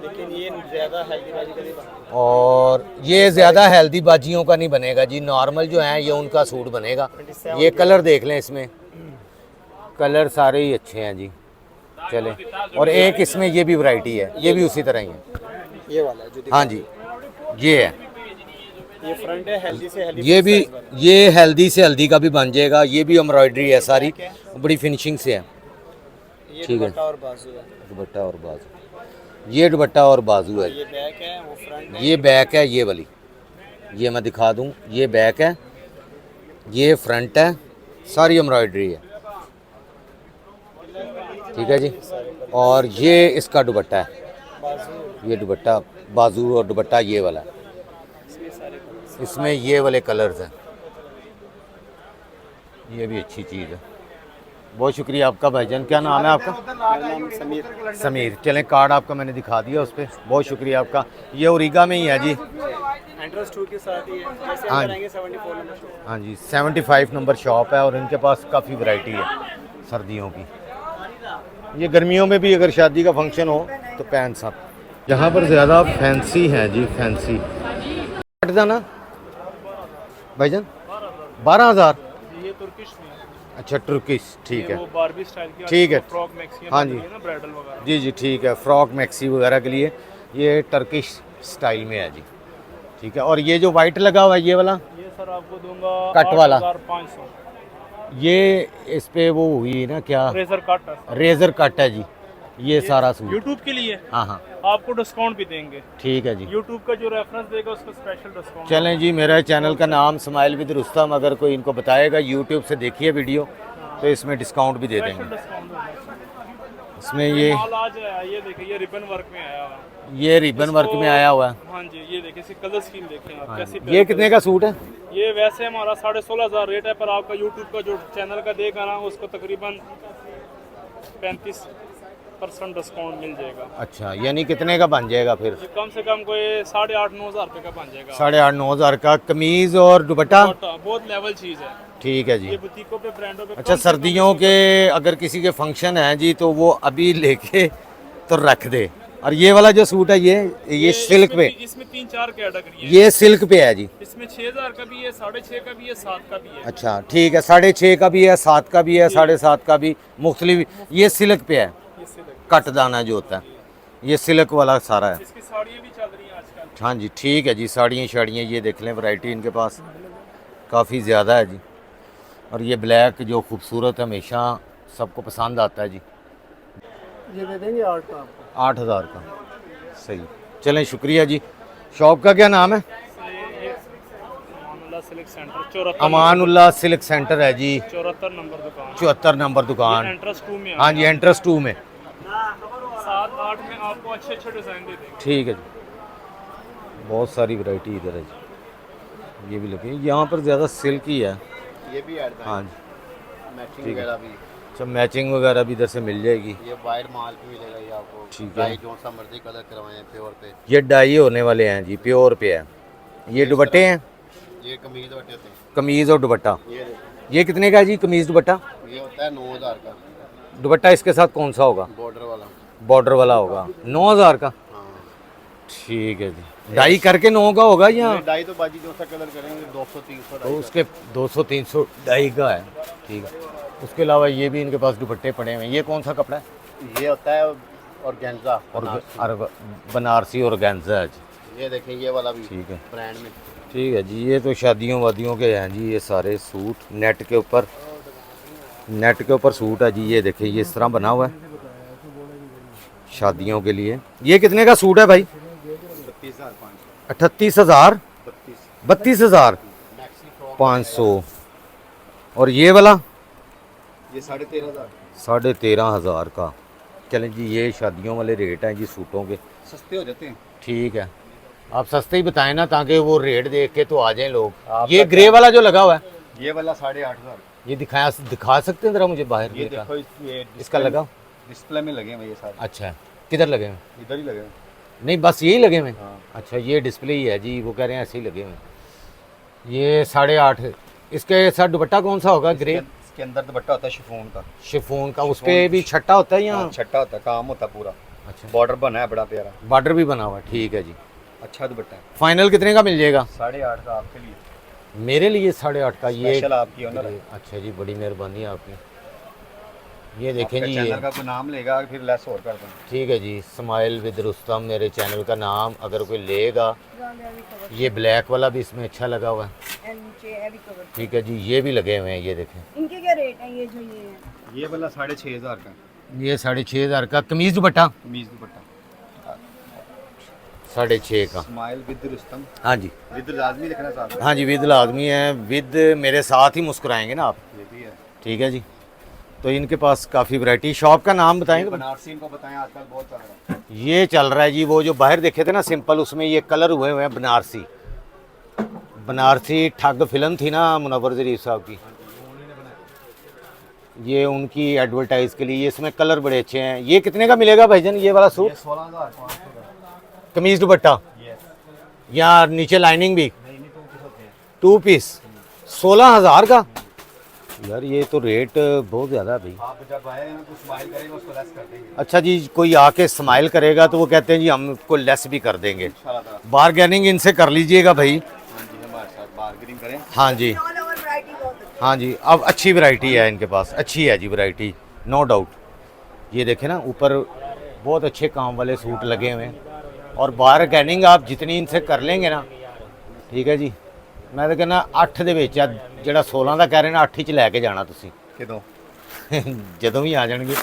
Speaker 4: लेकिन ये ज़्यादा हेल्दी बाजी का नहीं बना।
Speaker 1: और ये ज़्यादा हेल्दी बाजियों का नहीं बनेगा जी, नॉर्मल जो है ये उनका सूट बनेगा। ये कलर देख लें, इसमें कलर सारे ही अच्छे हैं जी। चले, और एक इसमें ये भी वैरायटी है, ये भी उसी तरह ही है।
Speaker 4: ये वाला जो
Speaker 1: हाँ जी, ये है।
Speaker 4: ये फ्रंट है, हेल्दी से हेल्दी।
Speaker 1: ये भी, ये हेल्दी से हेल्दी का भी बन जाएगा। ये भी एम्ब्रॉयडरी है सारी, बड़ी फिनिशिंग से है।
Speaker 4: ये
Speaker 1: ठीक है।
Speaker 4: दुपट्टा और बाजू है।
Speaker 1: दुपट्टा और बाजू, ये दुपट्टा और बाजू है।
Speaker 4: ये बैक है, वो फ्रंट है।
Speaker 1: ये बैक है, ये वाली, ये मैं दिखा दूं। ये बैक है, ये फ्रंट है, सारी एम्ब्रॉयडरी है। ठीक है जी। और ये इसका दुपट्टा है,
Speaker 4: बाजू
Speaker 1: ये दुपट्टा, बाजू और दुपट्टा ये वाला है।
Speaker 4: इसमें सारे कलर्स।
Speaker 1: इसमें ये वाले कलर्स हैं। ये भी अच्छी चीज़ है। बहुत शुक्रिया आपका भाईजान। क्या नाम है आपका?
Speaker 4: मेरा नाम समीर।
Speaker 1: समीर। चलें, कार्ड आपका मैंने दिखा दिया उस पर। बहुत शुक्रिया आपका। ये ओरिगा में ही है जी।
Speaker 4: एंट्रेंस 2 के साथ ही है। जैसे
Speaker 1: हाँ
Speaker 4: अंदर
Speaker 1: जी।
Speaker 4: आएंगे 74 नंबर शॉप।
Speaker 1: हाँ जी, 75 नंबर शॉप है, और इनके पास काफ़ी वैरायटी है सर्दियों की। ये गर्मियों में भी अगर शादी का फंक्शन हो तो पहन सकते। यहाँ पर ज़्यादा फैंसी है जी, फैंसी। ना भाईजान 12,000।
Speaker 5: ये तुर्किश में है।
Speaker 1: अच्छा, तुर्किश, ठीक है।
Speaker 5: वो बारबी स्टाइल की
Speaker 1: ठीक है।
Speaker 5: Frock maxi.
Speaker 1: हाँ जी।
Speaker 5: ना ब्राइडल वगैरह।
Speaker 1: जी जी ठीक है, फ्रॉक मैक्सी वगैरह के लिए ये टर्किश स्टाइल में है जी। ठीक है। और ये जो वाइट लगा हुआ है ये वाला,
Speaker 5: ये सर आपको दूंगा
Speaker 1: कट वाला।
Speaker 5: 8,500।
Speaker 1: ये इस पे वो हुई ना क्या,
Speaker 5: रेजर कट है।
Speaker 1: रेजर कट है जी ये सारा सूट।
Speaker 5: यूट्यूब के लिए
Speaker 1: हाँ हाँ
Speaker 5: आपको डिस्काउंट भी देंगे।
Speaker 1: ठीक है जी।
Speaker 5: यूट्यूब का जो रेफरेंस देगा उसका स्पेशल डिस्काउंट।
Speaker 1: चलें जी, मेरा चैनल का नाम स्माइल विद रुस्तम, अगर कोई इनको बताएगा यूट्यूब से देखिए वीडियो तो इसमें डिस्काउंट भी दे देंगे।
Speaker 5: डिस्काउंट होगा।
Speaker 1: इसमें ये
Speaker 5: माल आज आया, ये देखिए ये रिबन वर्क में आया हुआ है।
Speaker 1: ये रिबन वर्क में आया हुआ है।
Speaker 5: हाँ जी, ये देखिए इसकी कलर स्कीम देखें आप कैसी।
Speaker 1: ये कितने का सूट है?
Speaker 5: ये वैसे हमारा 16,500 रेट है, पर आपका यूट्यूब का जो चैनल का देगा ना उसको तकरीबन 35% डिस्काउंट मिल जाएगा।
Speaker 1: अच्छा, यानी कितने का बन जाएगा फिर?
Speaker 5: ये कम से कम कोई 8,500-9,000 रुपये का बन जाएगा।
Speaker 1: 8,500-9,000 का कमीज और दुपट्टा।
Speaker 5: बहुत लेवल चीज़ है
Speaker 1: ठीक है
Speaker 5: ये,
Speaker 1: जी।
Speaker 5: बुटीकों पे ब्रांडों पे।
Speaker 1: अच्छा,
Speaker 5: कम से कम
Speaker 1: सर्दियों के अगर किसी के फंक्शन है जी तो वो अभी लेके तो रख दे। और ये वाला जो सूट है ये सिल्क पे,
Speaker 5: इसमें 3-4 कैटेगरी है।
Speaker 1: ये सिल्क पे है जी।
Speaker 5: इसमें 6,000 का भी है, 6,500 का भी है, 7 का भी है।
Speaker 1: अच्छा ठीक है, 6.5 का भी है, 7 का भी है, 7.5 का भी, मुख्तलिफ। ये सिल्क पे है,
Speaker 5: ये सिल्क।
Speaker 1: कट दाना जो होता है, ये सिल्क वाला सारा है।
Speaker 5: इसकी साड़ियाँ भी चल रही हैं आजकल।
Speaker 1: हाँ जी ठीक है जी। साड़ियाँ शाड़ियाँ ये देख लें, वैरायटी इनके पास काफ़ी ज़्यादा है जी। और ये ब्लैक जो खूबसूरत हमेशा सबको पसंद आता है जी।
Speaker 4: ये दे देंगे 8 का आपको।
Speaker 1: 8,000 का सही, चलें शुक्रिया जी। शॉप का क्या नाम है?
Speaker 5: Amanullah silk centre 74
Speaker 1: Amanullah silk centre है जी,
Speaker 5: 74 नंबर दुकान
Speaker 1: 74 नंबर दुकान।
Speaker 5: एंट्रेंस 2 में
Speaker 1: हाँ जी, एंट्रेंस 2 में।
Speaker 5: 7-8 में आपको अच्छे अच्छे डिजाइन दे देंगे।
Speaker 1: ठीक है जी, बहुत सारी वैरायटी इधर है जी। ये भी लगे, यहाँ पर ज़्यादा सिल्क ही है।
Speaker 4: ये भी ऐड
Speaker 1: हाँ जी,
Speaker 4: मैचिंग
Speaker 1: ठीक है।
Speaker 4: वगैरह भी।
Speaker 1: अच्छा, मैचिंग वगैरह भी इधर से मिल जाएगी।
Speaker 4: ये वाइड माल पे मिलेगा ये आपको।
Speaker 1: ठीक है।
Speaker 4: डाई जो सा मर्जी कलर करवाएं प्योर पे।
Speaker 1: ये डाई होने वाले हैं जी, प्योर पे है। ये दुपट्टे हैं,
Speaker 4: ये कमीज होते हैं।
Speaker 1: कमीज़ और दुपट्टा।
Speaker 4: ये देखो,
Speaker 1: ये कितने का है जी कमीज़ दुपट्टा?
Speaker 4: ये होता है 9000 का
Speaker 1: दुपट्टा इसके साथ कौन सा होगा?
Speaker 4: बॉर्डर वाला।
Speaker 1: बॉर्डर वाला होगा, 9000 का।
Speaker 4: हाँ,
Speaker 1: ठीक है जी, डाई करके 9 का होगा या
Speaker 4: ये डाई तो बाजी जो सा कलर करेंगे 200-300
Speaker 1: तो उसके 200-300 डाई का है। ठीक है, उसके अलावा ये भी इनके पास दुपट्टे पड़े हुए हैं। ये कौन सा कपड़ा है?
Speaker 4: ये होता है ऑर्गेन्जा
Speaker 1: और बनारसी और ऑर्गेन्जा है जी।
Speaker 4: ये देखें ये वाला भी
Speaker 1: ठीक है,
Speaker 4: ब्रांड में।
Speaker 1: ठीक है जी। ये तो शादियों वादियों के हैं जी, ये सारे सूट नेट के ऊपर, नेट के ऊपर सूट है जी। ये देखिए, ये इस तरह बना हुआ है शादियों के लिए। ये कितने का सूट है भाई?
Speaker 4: 38500
Speaker 1: 38,000 32,500। और ये वाला
Speaker 4: ये 13,500
Speaker 1: 13,500 का। चलें जी, ये शादियों वाले रेट हैं जी सूटों के।
Speaker 4: सस्ते हो जाते हैं।
Speaker 1: ठीक है, आप सस्ते ही बताएं ना, ताकि वो रेट देख के तो आ जाएं लोग।
Speaker 4: आपका
Speaker 1: ये ग्रे वाला जो लगा हुआ है,
Speaker 4: ये वाला 8,500।
Speaker 1: ये दिखा सकते हैं ज़रा मुझे बाहर?
Speaker 4: ये
Speaker 1: का?
Speaker 4: देखो
Speaker 1: इसका लगा।
Speaker 4: डिस्प्ले में लगे हैं ये सारे।
Speaker 1: अच्छा, किधर लगे हुए?
Speaker 4: इधर ही लगे हैं।
Speaker 1: नहीं, बस यही लगे हुए।
Speaker 4: हाँ।
Speaker 1: अच्छा, ये डिस्प्ले ही है जी, वो कह रहे हैं ऐसे ही लगे हुए। ये 8.5। इसके साथ दुपट्टा कौन सा होगा? ग्रे।
Speaker 4: इसके अंदर दुपट्टा होता है शिफॉन का।
Speaker 1: शिफॉन का, उस पे भी छट्टा होता है या?
Speaker 4: हाँ, छट्टा होता है, काम होता है पूरा।
Speaker 1: अच्छा,
Speaker 4: बॉर्डर बना है बड़ा प्यारा।
Speaker 1: बॉर्डर भी बना हुआ है। ठीक है जी।
Speaker 4: अच्छा दुपट्टा है।
Speaker 1: फाइनल कितने का मिल जाएगा?
Speaker 4: 8,500 का आपके लिए।
Speaker 1: मेरे लिए 8.5 का। ये
Speaker 4: स्पेशल आपकी ऑनर है।
Speaker 1: अच्छा जी, बड़ी मेहरबानी है आपकी। ये देखें
Speaker 4: आपके
Speaker 1: जी,
Speaker 4: चैनल
Speaker 1: ये
Speaker 4: का कोई नाम लेगा फिर लेस और कर देंगे।
Speaker 1: ठीक है जी। स्माइल विद रुस्तम मेरे चैनल का नाम अगर कोई लेगा। ये ब्लैक वाला भी इसमें अच्छा लगा हुआ है। ठीक है जी, ये भी लगे हुए हैं। ये देखें,
Speaker 2: इनके क्या रेट है? ये जो ये है
Speaker 4: ये वाला 6,500 का।
Speaker 1: ये 6,500 का कमीज दुपट्टा।
Speaker 4: कमीज दुपट्टा
Speaker 1: 6,500 का।
Speaker 4: Smile with Rustam.
Speaker 1: हाँ जी,
Speaker 4: विद लाजमी लिखना साथ।
Speaker 1: हाँ जी, विद लाजमी है। विद मेरे साथ ही मुस्कुराएंगे ना आप।
Speaker 4: ये भी है।
Speaker 1: ठीक है जी। तो इनके पास काफ़ी वैरायटी। शॉप का नाम बताएंगे?
Speaker 4: बनारसी इनको बताएं, आजकल बहुत चल रहा है।
Speaker 1: ये चल रहा है जी, वो जो बाहर देखे थे ना सिंपल, उसमें ये कलर हुए हुए हैं बनारसी। बनारसी ठग फिल्म थी ना मुनव्वर ज़रीफ साहब की, ये उनकी एडवर्टाइज के लिए। इसमें कलर बड़े अच्छे हैं। ये कितने का मिलेगा भाईजान ये वाला सूट?
Speaker 4: 16,500 का।
Speaker 1: कमीज दुपट्टा या नीचे लाइनिंग भी? 2 पीस 16,000 का। यार ये तो रेट बहुत ज़्यादा है भाई।
Speaker 4: आप जब आए हैं कुछ स्माइल करेंगे उसको लेस कर देंगे
Speaker 1: अच्छा जी, कोई आके स्माइल करेगा तो वो कहते हैं जी हमको लेस भी कर देंगे।
Speaker 4: इंशाल्लाह।
Speaker 1: बारगेनिंग इनसे कर लीजिएगा भाई।
Speaker 4: हाँ जी, हमारे साथ बार्गेनिंग करें।
Speaker 1: हाँ जी,
Speaker 2: ऑल ओवर वैरायटी बहुत अच्छी।
Speaker 1: हाँ जी। अब अच्छी वैरायटी है इनके पास, अच्छी है जी वैरायटी, नो डाउट। ये देखें ना, ऊपर बहुत अच्छे काम वाले सूट लगे हुए हैं। और बारगेनिंग आप जितनी इनसे कर लेंगे ना, ठीक है जी। मैं तो कहना 8 ਦੇ ਵਿੱਚ ਆ, ਜਿਹੜਾ 16 ਦਾ ਕਹਿ ਰਹੇ ਨਾ 8 ਚ ਲੈ ਕੇ ਜਾਣਾ ਤੁਸੀਂ
Speaker 4: किदों
Speaker 1: ਜਦੋਂ भी आ जाएंगे।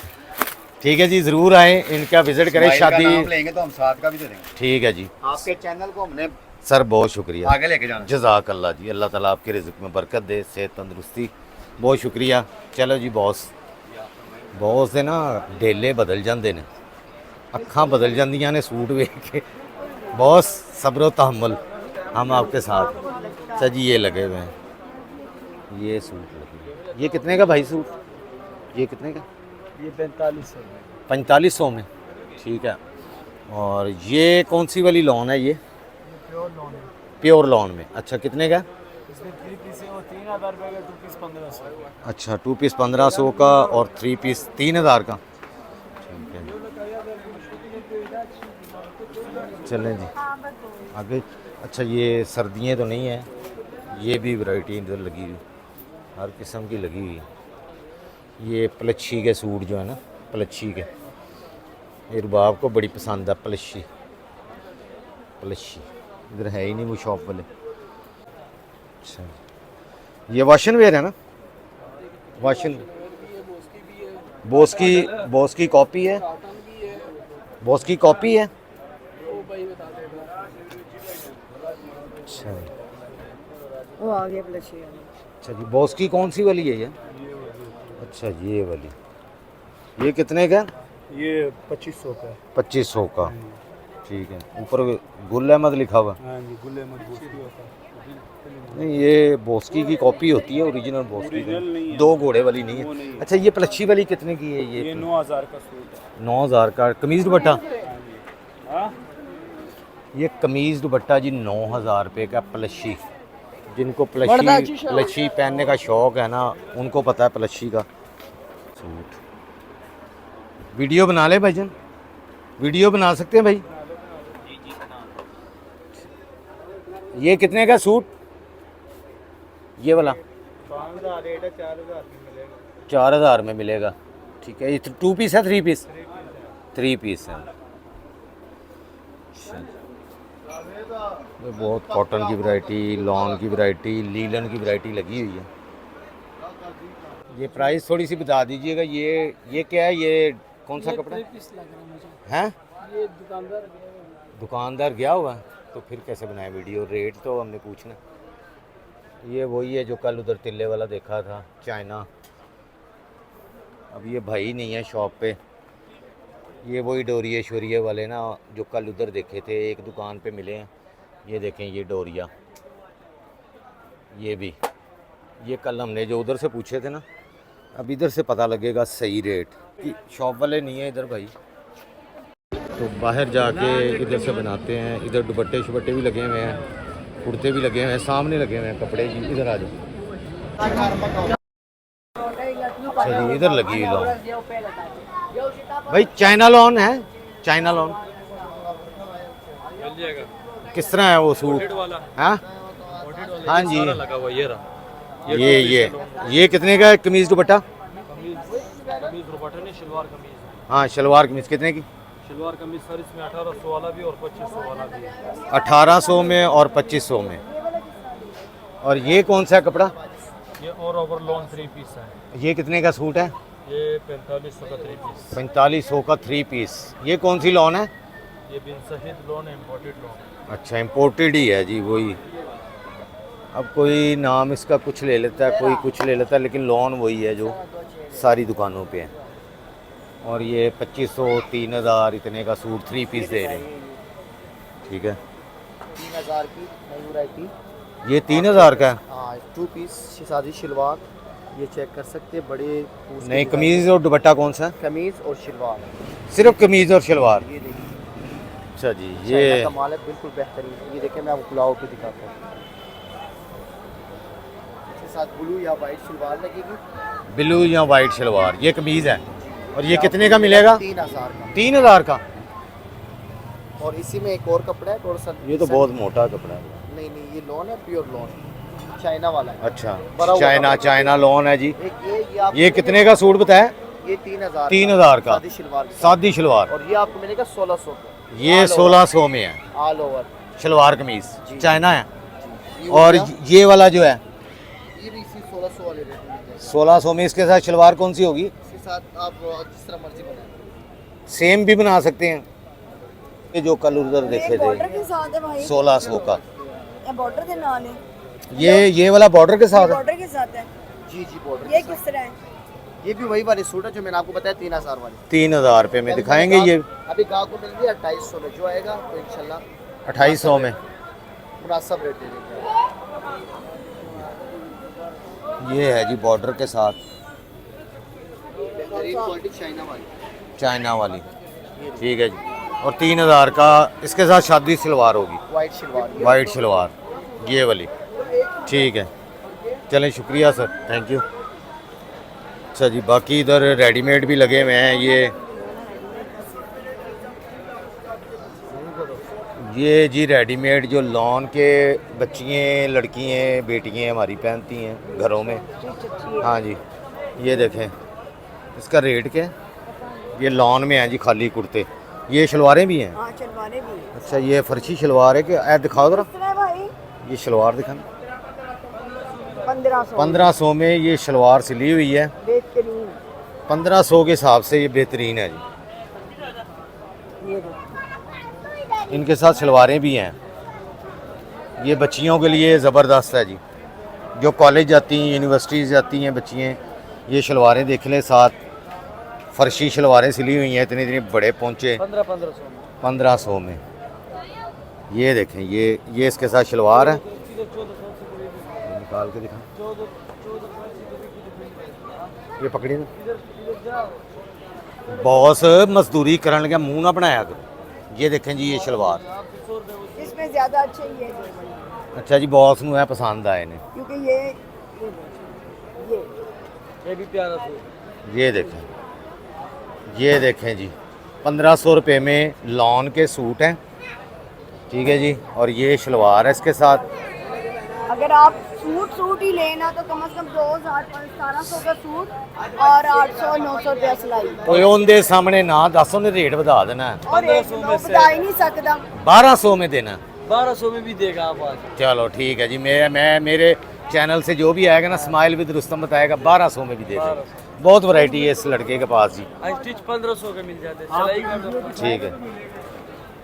Speaker 1: ठीक है जी, ज़रूर आए, इनका विज़िट करें।
Speaker 4: स्माइल का
Speaker 1: शादी
Speaker 4: नाम लेंगे तो हम साथ का भी दे देंगे।
Speaker 1: ठीक है जी।
Speaker 4: आपके चैनल को हमने
Speaker 1: सर बहुत शुक्रिया,
Speaker 4: आगे लेके जाना।
Speaker 1: जज़ाक अल्लाह जी। अल्लाह ताला आपके रिज़्क़ में बरकत दे, सेहत तंदुरुस्ती। बहुत शुक्रिया। चलो जी बॉस, बॉस ਦੇ ਨਾ ਢੇਲੇ ਬਦਲ ਜਾਂਦੇ ਨੇ, ਅੱਖਾਂ ਬਦਲ ਜਾਂਦੀਆਂ ਨੇ सूट ਵੇਖ के। बॉस सब्र तहम्मुल, हम आपके साथ। अच्छा जी, ये लगे हुए हैं, ये सूट लगे हुए हैं। ये कितने का भाई सूट? ये कितने का?
Speaker 5: ये 4500 में।
Speaker 1: 4500 में। ठीक है। और ये कौन सी वाली लॉन है? ये
Speaker 5: प्योर लॉन है।
Speaker 1: प्योर लॉन में। अच्छा, कितने का?
Speaker 5: इसमें 3 पीस है, वो 3,000 रुपये का, 2 पीस 1500 का।
Speaker 1: अच्छा, 2 पीस 1500 का और 3 पीस 3,000 का। ठीक है, चलें जी आगे। अच्छा, ये सर्दियाँ तो नहीं है, ये भी वैरायटी इधर लगी हुई, हर किस्म की लगी हुई है। ये पलच्छी के सूट जो है ना, पलच्छी के, ये रुबाब को बड़ी पसंद है। पलच्छी इधर है ही नहीं वो शॉप वाले। अच्छा, ये वाशन वेयर है ना? वाशन बॉस की कॉपी है। बॉस की कॉपी है।
Speaker 2: वो आ गया ब्लशी वाली।
Speaker 1: अच्छा जी, बॉस की कौन सी वाली है ये? अच्छा ये वाली, ये कितने का?
Speaker 4: ये 2500 का है।
Speaker 1: 2500 का, ठीक है। ऊपर गुल अहमद लिखा हुआ।
Speaker 4: हाँ जी, गुल अहमद बोस्की होता है।
Speaker 1: नहीं, ये बोस्की की कॉपी होती है, ओरिजिनल बोस्की
Speaker 4: ओरिजिनल नहीं है।
Speaker 1: 2 घोड़े वाली नहीं
Speaker 4: वो
Speaker 1: है।
Speaker 4: नहीं है।
Speaker 1: अच्छा, ये प्लच्छी वाली कितने की है
Speaker 4: ये
Speaker 1: ये?
Speaker 4: 9000 का सूट है।
Speaker 1: 9000 का कमीज़ दुपट्टा।
Speaker 4: हाँ,
Speaker 1: ये कमीज़ दुपट्टा जी 9000 रुपये का प्लच्छी। जिनको प्लच्छी पहनने का शौक़ है ना, उनको पता है प्लच्छी का सूट। वीडियो बना ले भाईजान, वीडियो बना सकते हैं भाई। ये कितने का सूट? ये वाला
Speaker 4: 5000 रेट है, 4000 में मिलेगा।
Speaker 1: 4000 में मिलेगा, ठीक है। ये 2 पीस है 3 पीस? 3 पीस है। ये बहुत कॉटन की वैरायटी, लॉन की वैरायटी, लीलन की वैरायटी लगी हुई है। ये प्राइस थोड़ी सी बता दीजिएगा। ये क्या है? ये कौन सा कपड़ा है?
Speaker 5: ये
Speaker 1: दुकानदार गया हुआ है, तो फिर कैसे बनाए वीडियो? रेट तो हमने पूछना। ये वही है जो कल उधर तिल्ले वाला देखा था, चाइना। अब ये भाई नहीं है शॉप पे। ये वही डोरिया शोरिया वाले ना, जो कल उधर देखे थे, एक दुकान पे मिले हैं। ये देखें, ये डोरिया, ये भी, ये कल हमने जो उधर से पूछे थे ना। अब इधर से पता लगेगा सही रेट कि शॉप वाले नहीं है इधर भाई, तो बाहर जाके इधर से बनाते हैं। इधर दुपट्टे शुपट्टे भी लगे हुए हैं, कुर्ते भी लगे हुए हैं, सामने लगे हुए हैं कपड़े जी। इधर आ जाओ। अच्छा जी, इधर लगी हुई लॉन भाई। चाइना लॉन है, चाइना लॉन किस तरह है वो सूट? हाँ हाँ जी,
Speaker 5: लगा हुआ ये रहा।
Speaker 1: ये कितने का है कमीज दुपट्टा?
Speaker 5: कमीज दुपट्टा नहीं, शलवार कमीज।
Speaker 1: हाँ, शलवार कमीज कितने की?
Speaker 5: शलवार कमीज सर इसमें 1800 वाला भी और 2500 वाला भी है।
Speaker 1: 1800 में और 2500 में। और ये कौन सा कपड़ा?
Speaker 5: ये और ओवर लॉन 3 पीस है।
Speaker 1: ये कितने का सूट है?
Speaker 5: ये 4500 का 3 पीस।
Speaker 1: 4500 का 3 पीस। ये कौन सी लॉन है?
Speaker 5: ये बिन सहीद लॉन है, इम्पोर्टेड लॉन।
Speaker 1: अच्छा, इम्पोर्टेड ही है जी वही। अब कोई नाम इसका कुछ ले लेता है, कोई कुछ ले लेता है, लेकिन लॉन वही है जो सारी दुकानों पे है। और ये 2500 3000 इतने का सूट 3 पीस दे रहे हैं, ठीक है।
Speaker 6: 3000 की नई वैरायटी।
Speaker 1: ये 3000 का है।
Speaker 6: हाँ, 2 पीस शादी शलवार, ये चेक कर सकते हैं। बड़े पूस के
Speaker 1: नहीं,
Speaker 6: डिज़ाइन।
Speaker 1: कमीज़ और दुपट्टा कौन सा है?
Speaker 6: कमीज और शलवार,
Speaker 1: सिर्फ कमीज़ और शलवार।
Speaker 6: ये देखिए,
Speaker 1: अच्छा जी,
Speaker 6: चाइना
Speaker 1: ये
Speaker 6: का माल है, बिल्कुल बेहतरीन। ये देखिए, मैं आपको खुलाओ के दिखाता हूँ। इसके साथ ब्लू या वाइट शलवार लगेगी।
Speaker 1: ब्लू या वाइट शलवार, ये कमीज़ है। और ये कितने का मिलेगा?
Speaker 6: 3000 का।
Speaker 1: 3000 का।
Speaker 6: और इसी में एक और कपड़ा है थोड़ा सा।
Speaker 1: ये तो बहुत मोटा कपड़ा है।
Speaker 6: नहीं नहीं, ये लॉन है, प्योर लॉन, चाइना वाला है।
Speaker 1: अच्छा,
Speaker 6: बड़ा हुआ कपड़ा।
Speaker 1: चाइना लॉन है जी।
Speaker 6: एक
Speaker 1: ये कितने का सूट बताया?
Speaker 6: ये 3000
Speaker 1: 3000 का
Speaker 6: शादी शलवार के साथ।
Speaker 1: सादी शलवार।
Speaker 6: और ये आपको मिलेगा 1600 का।
Speaker 1: ये 1600 में है
Speaker 6: ऑल ओवर।
Speaker 1: शलवार कमीज,
Speaker 6: जी।
Speaker 1: चाइना है।
Speaker 6: ये हो
Speaker 1: और
Speaker 6: गया।
Speaker 1: ये वाला जो है
Speaker 6: ये भी इसी 1600 वाले रेट में मिल जाएगा।
Speaker 1: 1600 में। इसके साथ शलवार कौन सी होगी?
Speaker 6: इसके साथ आप जिस तरह मर्जी बनाएं।
Speaker 1: सेम भी बना सकते हैं। ये जो कल उधर देखे
Speaker 2: बॉर्डर
Speaker 1: थे
Speaker 2: के साथ है भाई,
Speaker 1: 1600 का।
Speaker 2: ये बॉर्डर के नाल है,
Speaker 1: ये वाला बॉर्डर के साथ है।
Speaker 2: बॉर्डर के साथ है।
Speaker 6: जी जी, बॉर्डर
Speaker 2: ये
Speaker 6: के
Speaker 2: किस तरह है?
Speaker 6: साथ। ये भी वही वाले सूट है जो मैंने आपको बताया 3000 वाले।
Speaker 1: 3000 रुपये में दिखाएंगे। ये
Speaker 6: अभी गाँव को मिल गया 2800 में, जो आएगा तो इंशाल्लाह
Speaker 1: 2800 में।
Speaker 6: मुनासिब रेट दे देंगे।
Speaker 1: ये है जी बॉर्डर के साथ
Speaker 6: बेहतरीन क्वालिटी चाइना वाली।
Speaker 1: चाइना वाली, ठीक है जी। और 3000 का इसके साथ शादी सलवार होगी,
Speaker 6: वाइट शलवार।
Speaker 1: वाइट शलवार, ये वाली, ठीक है। चलें, शुक्रिया सर, थैंक यू। अच्छा जी, बाकी इधर रेडीमेड भी लगे हुए हैं। ये जी रेडीमेड जो लॉन के बच्चियाँ, लड़कियाँ, बेटियाँ हमारी पहनती हैं घरों में। हाँ जी, ये देखें, इसका रेट क्या है? ये लॉन में है जी, खाली कुर्ते। ये शलवारें भी हैं?
Speaker 2: हाँ, शलवारें भी हैं।
Speaker 1: अच्छा, ये फर्शी शलवार है कि ऐड दिखाओ ज़रा।
Speaker 2: कितना है भाई?
Speaker 1: ये शलवार दिखाना।
Speaker 2: 1500।
Speaker 1: 1500 में ये शलवार सिली हुई है।
Speaker 2: बेहतरीन।
Speaker 1: 1500 के हिसाब से ये बेहतरीन है जी।
Speaker 2: ये देखो,
Speaker 1: इनके साथ शलवारें भी हैं। ये बच्चियों के लिए ज़बरदस्त है जी। जो कॉलेज जाती हैं, यूनिवर्सिटीज़ जाती हैं बच्चियाँ, ये शलवारें देख लें, साथ फर्शी शलवारें सिली हुई हैं, इतने इतने बड़े पहुँचे 1500 में। ये देखें, ये इसके साथ शलवार है, निकाल के दिखा, ये पकड़ी ना बॉस, मजदूरी करने का मुंह ना बनाया करो। ये देखें जी, ये शलवार
Speaker 2: इसमें ज्यादा अच्छे ये जो बने।
Speaker 1: अच्छा जी, बॉस नू है पसंद आए ने,
Speaker 2: क्योंकि ये
Speaker 6: भी प्यारा सूट।
Speaker 1: ये देखें जी, 1500 रुपये में लॉन के सूट हैं, ठीक है जी। और ये शलवार है इसके साथ।
Speaker 2: अगर आप सूट ही लेना तो कम से कम 1700 का सूट और 800-900 रुपया सिलाई।
Speaker 1: तो उनके सामने ना दस, उन्हें रेट बता देना है।
Speaker 2: और 1500 ही नहीं सकता,
Speaker 1: 1200 में देना।
Speaker 6: 1200 में भी देगा आप आज।
Speaker 1: चलो ठीक है जी, मैं मेरे चैनल से जो भी आएगा ना, स्माइल विद रुस्तम बताएगा, 1200 में भी दे देगा। बहुत वैरायटी है इस लड़के के पास जी।
Speaker 6: स्टिच 1500 के मिल जाते हैं, सिलाई कर दो।
Speaker 1: ठीक है,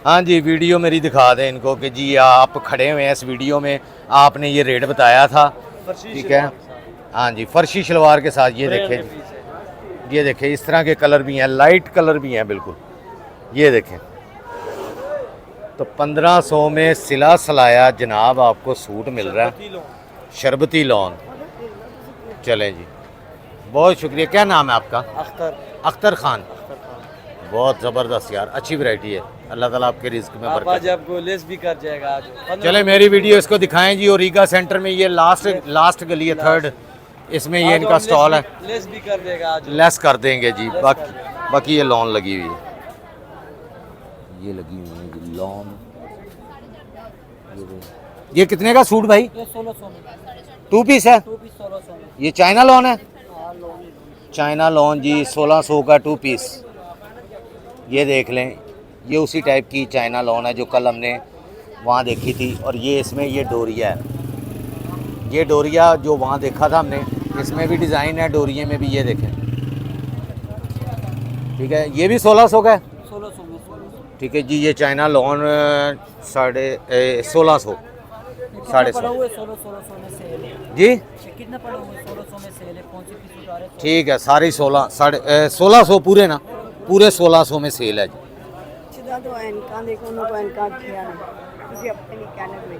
Speaker 1: हाँ जी, वीडियो मेरी दिखा दें इनको कि जी आप खड़े हुए हैं इस वीडियो में, आपने ये रेट बताया था, ठीक है। हाँ जी, फर्शी शलवार के साथ ये देखें, ये देखें, इस तरह के कलर भी हैं, लाइट कलर भी हैं बिल्कुल। ये देखें, तो 1500 में सिला सलाया जनाब आपको सूट मिल रहा है, शरबती लॉन। चलें जी, बहुत शुक्रिया। क्या नाम है आपका? अख्तर खान। बहुत ज़बरदस्त यार, अच्छी वैरायटी है। अल्लाह ताला आपके रिस्क में बरकत।
Speaker 6: आज आपको लेस भी कर जाएगा आज।
Speaker 1: चले मेरी वीडियो इसको दिखाएं जी। ओरिगा सेंटर में ये लास्ट गली है, 3rd, इसमें ये इनका स्टॉल है।
Speaker 6: लेस भी कर देगा आज,
Speaker 1: लेस कर देंगे जी। बाकी ये लॉन लगी हुई है, ये लगी हुई है जी लॉन। ये कितने का सूट भाई?
Speaker 6: 1600 में
Speaker 1: 2 पीस है।
Speaker 6: 2 पीस 1600 में।
Speaker 1: ये चाइना लॉन है, चाइना लॉन जी, 1600 का 2 पीस। ये देख लें, ये उसी टाइप की चाइना लॉन है जो कल हमने वहाँ देखी थी। और ये इसमें ये डोरिया है, ये डोरिया जो वहाँ देखा था हमने, इसमें भी डिज़ाइन है, डोरिये में भी। ये देखें, ठीक है, ये भी 1600 का है।
Speaker 6: 1600 में।
Speaker 1: ठीक है जी, ये चाइना लॉन 1650
Speaker 6: 1600 में सेल है
Speaker 1: जी।
Speaker 6: कितना पड़ा हुआ? 1600 में सेल है। कौन सी पीस उठा रहे?
Speaker 1: ठीक है, सारी 1600 पूरे ना, पूरे 1600 में सेल है जी।
Speaker 2: सीधा तो इनका देखो, उनको इनका किया किसी अपने कहने में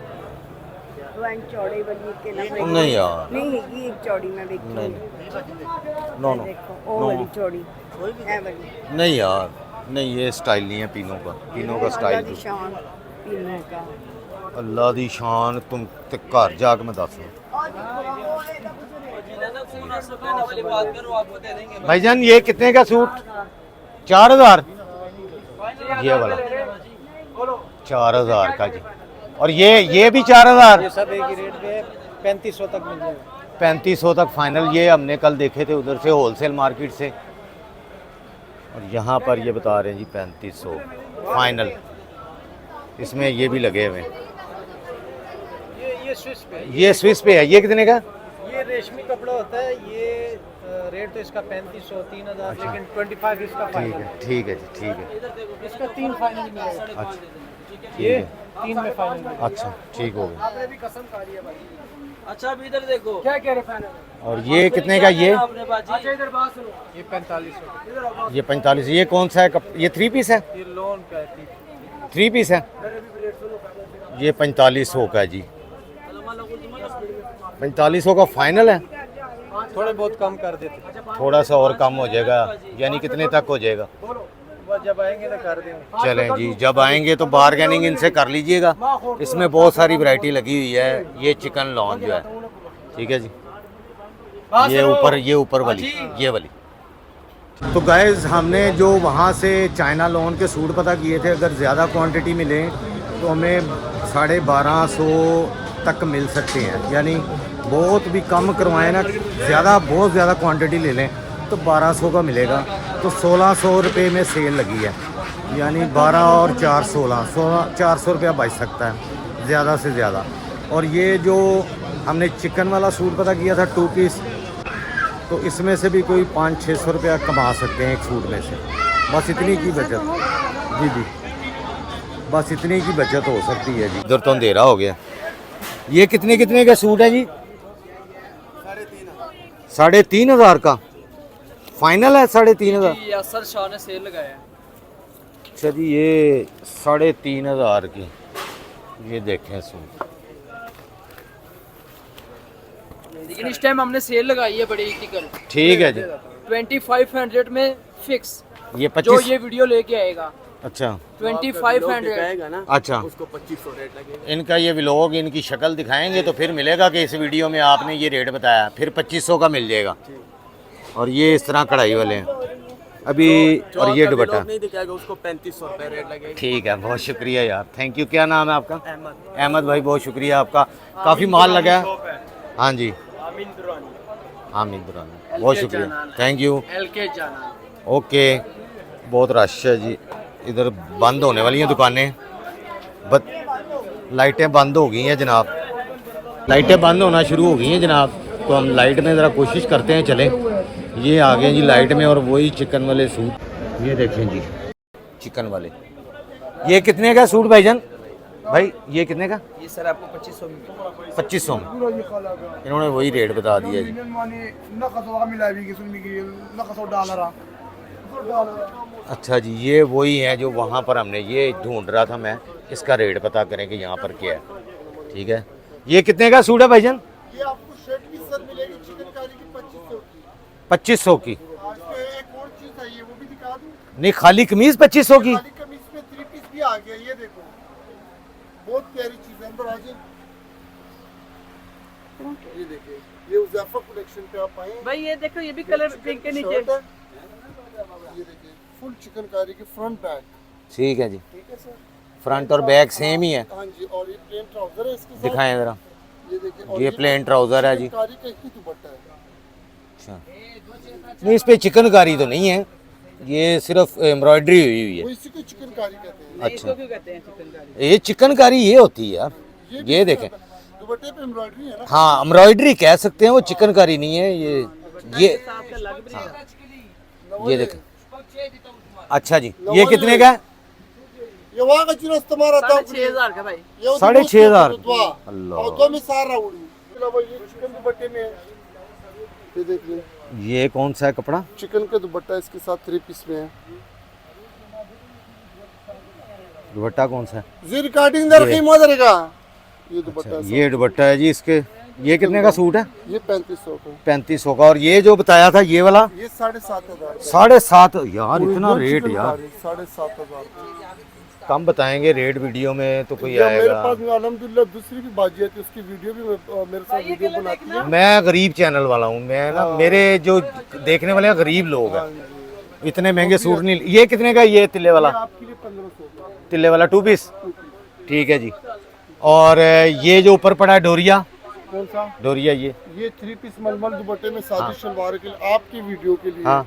Speaker 2: तो एंड चौड़ी वाली के ना
Speaker 1: नहीं यार,
Speaker 2: नहीं है, ये एक चौड़ी में देखती हूँ।
Speaker 1: नो
Speaker 2: देखो ओ वाली चौड़ी है वाली।
Speaker 1: नहीं यार, नहीं, ये स्टाइल नहीं है पीनों का स्टाइल।
Speaker 2: अल्लाह दी शान पीने का।
Speaker 1: अल्लाह दी शान, तुम ते घर जाके मैं दस भाईजान, ये कितने का सूट? 4000। ये वाला 4000 का जी। और ये भी 4000।
Speaker 6: ये सब एक ही रेट पे 3500 तक मिल जाएगा।
Speaker 1: 3500 तक फाइनल। ये हमने कल देखे थे उधर से, होलसेल मार्केट से। और यहाँ पर ये बता रहे हैं जी 3500 फाइनल। इसमें ये भी लगे हुए हैं।
Speaker 6: ये स्विस पे,
Speaker 1: ये स्विस पे है। ये कितने का?
Speaker 6: ये रेशमी कपड़ा होता है। ये रेट तो इसका 3500 3000, लेकिन 25 इसका
Speaker 1: ठीक
Speaker 6: फाइनल
Speaker 1: है, ठीक है जी, ठीक है।
Speaker 6: इसका 3 फाइनल मिलेगा।
Speaker 1: अच्छा,
Speaker 6: ये
Speaker 1: ठीक है।
Speaker 6: 3 में फाइनल मिलेगा।
Speaker 1: अच्छा, ठीक हो गया।
Speaker 6: आपने भी कसम खा रही है भाई। अच्छा, अभी इधर देखो क्या कह रहे फाइनल।
Speaker 1: और ये कितने का? ये
Speaker 6: अच्छा इधर बात सुनो, ये 4500।
Speaker 1: ये 45। ये कौन सा है? ये 3 पीस है।
Speaker 6: ये लोन का है।
Speaker 1: 3 पीस है। ये 4500 का जी। 4500 का फाइनल है।
Speaker 6: थोड़े बहुत कम कर देते,
Speaker 1: थोड़ा सा और कम हो जाएगा, यानी कितने तक हो जाएगा?
Speaker 6: वो जब आएंगे तो कर देंगे।
Speaker 1: चलें जी, जब आएंगे तो बारगेनिंग इनसे कर लीजिएगा। इसमें बहुत सारी वैरायटी लगी हुई है। ये चिकन लॉन जो है, ठीक है जी। ये ऊपर वाली, ये वाली। तो गाइस, हमने जो वहाँ से चाइना लॉन के सूट पता किए थे, अगर ज़्यादा क्वांटिटी मिले तो हमें 1250 तक मिल सकते हैं। यानी बहुत भी कम करवाएं ना, बहुत ज़्यादा क्वांटिटी ले लें तो 1200 का मिलेगा। तो 1600 रुपये में सेल लगी है, यानी 12 और 4 16 400 रुपया बच सकता है ज़्यादा से ज़्यादा। और ये जो हमने चिकन वाला सूट पता किया था 2 पीस, तो इसमें से भी कोई 500-600 रुपया कमा सकते हैं एक सूट में से। बस इतनी की बचत जी, बस इतनी की बचत हो सकती है जी। इधर तो अंधेरा हो गया। ये कितने का सूट है जी? 3,500 का फाइनल है? 3,500?
Speaker 6: ये असर शाह ने सेल लगाया है।
Speaker 1: अच्छा जी, ये 3,500 की, ये देखें सूट।
Speaker 6: लेकिन इस टाइम हमने सेल लगाई है बड़ी टिकल।
Speaker 1: ठीक है जी।
Speaker 6: 2500 में फिक्स।
Speaker 1: ये
Speaker 6: जो
Speaker 1: 25?
Speaker 6: ये वीडियो लेके आएगा
Speaker 1: अच्छा
Speaker 6: 2500 ना,
Speaker 1: अच्छा, उसको 2500 रेट लगेगा। इनका ये व्लॉग, इनकी शक्ल दिखाएंगे तो फिर मिलेगा कि इस वीडियो में आपने ये रेट बताया, फिर 2500 का मिल जाएगा। और ये इस तरह कढ़ाई वाले हैं अभी। और ये दुपट्टा
Speaker 4: नहीं दिखाएगा, उसको 3500 रुपये रेट लगेगा।
Speaker 1: ठीक है, बहुत शुक्रिया यार, थैंक यू। क्या नाम है आपका? अहमद भाई, बहुत शुक्रिया आपका, काफ़ी माल लगा है। हाँ जी, हामिद दुरानी, बहुत शुक्रिया, थैंक यू।
Speaker 6: LK जाना।
Speaker 1: ओके, बहुत रश है जी इधर, बंद होने वाली हैं दुकानें, लाइटें बंद हो गई हैं जनाब, लाइटें बंद होना शुरू हो गई हैं जनाब। तो हम लाइट में ज़रा कोशिश करते हैं चले। ये आ गए जी लाइट में, और वही चिकन वाले सूट, ये देखें जी चिकन वाले। ये कितने का सूट भाईजान? भाई ये कितने का?
Speaker 6: ये सर आपको 2500 में
Speaker 1: 2500 में। इन्होंने वही रेट बता दिया जी। अच्छा जी, ये वही है जो वहाँ पर हमने ये ढूंढ रहा था मैं, इसका रेट पता करें कि यहाँ पर क्या है। ठीक है, ये कितने का सूट है भाईजान?
Speaker 4: ये आपको शर्ट भी सर मिलेगी चिकनकारी की 2500 की।
Speaker 1: 2500 की?
Speaker 4: एक और चीज है, ये वो भी दिखा दूं?
Speaker 1: नहीं, खाली कमीज 2500 की?
Speaker 4: खाली कमीज में 3 पीस भी आ गया, ये देखो बहुत प्यारी चीज है। अंदर आ जाए, ये देखिए, ये उज़ैफा कलेक्शन पे आप आए।
Speaker 6: भाई ये देखो, ये भी कलर पिंक के नीचे।
Speaker 4: ये देखिए फुल चिकनकारी की फ्रंट बैक।
Speaker 1: ठीक है जी,
Speaker 4: ठीक है सर,
Speaker 1: फ्रंट और बैक सेम ही है।
Speaker 4: हाँ जी। और ये प्लेन ट्राउजर है इसके साथ,
Speaker 1: दिखाएं जरा।
Speaker 4: ये देखिए। और
Speaker 1: ये प्लेन ट्राउजर है जी।
Speaker 4: चिकनकारी का ही दुपट्टा है।
Speaker 1: अच्छा, नहीं इस पे चिकनकारी तो नहीं है, ये सिर्फ एम्ब्रॉयडरी हुई हुई
Speaker 4: वो
Speaker 1: है।
Speaker 4: इसी को चिकनकारी कहते हैं।
Speaker 1: अच्छा,
Speaker 6: क्यों कहते हैं चिकनकारी?
Speaker 1: ये चिकनकारी ये होती है यार, ये देखें।
Speaker 4: दुपट्टे पे एम्ब्रॉयडरी है ना।
Speaker 1: हाँ, एम्ब्रॉयडरी कह सकते हैं, वो चिकनकारी नहीं है। ये ये देखें। अच्छा जी, ये कितने का है?
Speaker 4: ये वहाँ का चीज़ तुम्हारा था
Speaker 6: 6000 का भाई।
Speaker 1: 6500।
Speaker 4: अल्लाह। और दो में सारा उड़ी। ये चिकन दुपट्टे में है। ये देखिए,
Speaker 1: ये कौन सा है कपड़ा?
Speaker 4: चिकन का दुपट्टा इसके साथ 3 पीस में है।
Speaker 1: दुपट्टा कौन सा है?
Speaker 4: जी रिकॉर्डिंग दर की मदर का ये दुपट्टा
Speaker 1: अच्छा,
Speaker 4: है।
Speaker 1: ये दुपट्टा है जी इसके। ये कितने का सूट है?
Speaker 4: ये 3500 का।
Speaker 1: 3500 का। और ये जो बताया था ये वाला?
Speaker 4: ये 7500।
Speaker 1: 7.5 यार, इतना रेट यार,
Speaker 4: 7500।
Speaker 1: कम बताएंगे रेट वीडियो में तो कोई
Speaker 4: मेरे
Speaker 1: आएगा।
Speaker 4: पास अल्हम्दुलिल्लाह दूसरी भी बाजी है, उसकी वीडियो भी मेरे साथ वीडियो बनाती है।
Speaker 1: मैं गरीब चैनल वाला हूँ मैं ना, मेरे जो देखने वाले हैं गरीब लोग हैं, इतने महंगे सूट नहीं। ये कितने का? ये तिल्ले वाला?
Speaker 4: आपके लिए 1500।
Speaker 1: तिल्ले वाला 2 पीस? ठीक है जी। और ये जो ऊपर पड़ा है डोरिया?
Speaker 4: कौन सा
Speaker 1: डोरिया? ये
Speaker 4: 3 पीस मलमल दुपट्टे में सादी शलवार के लिए आपकी वीडियो के लिए।
Speaker 1: हाँ,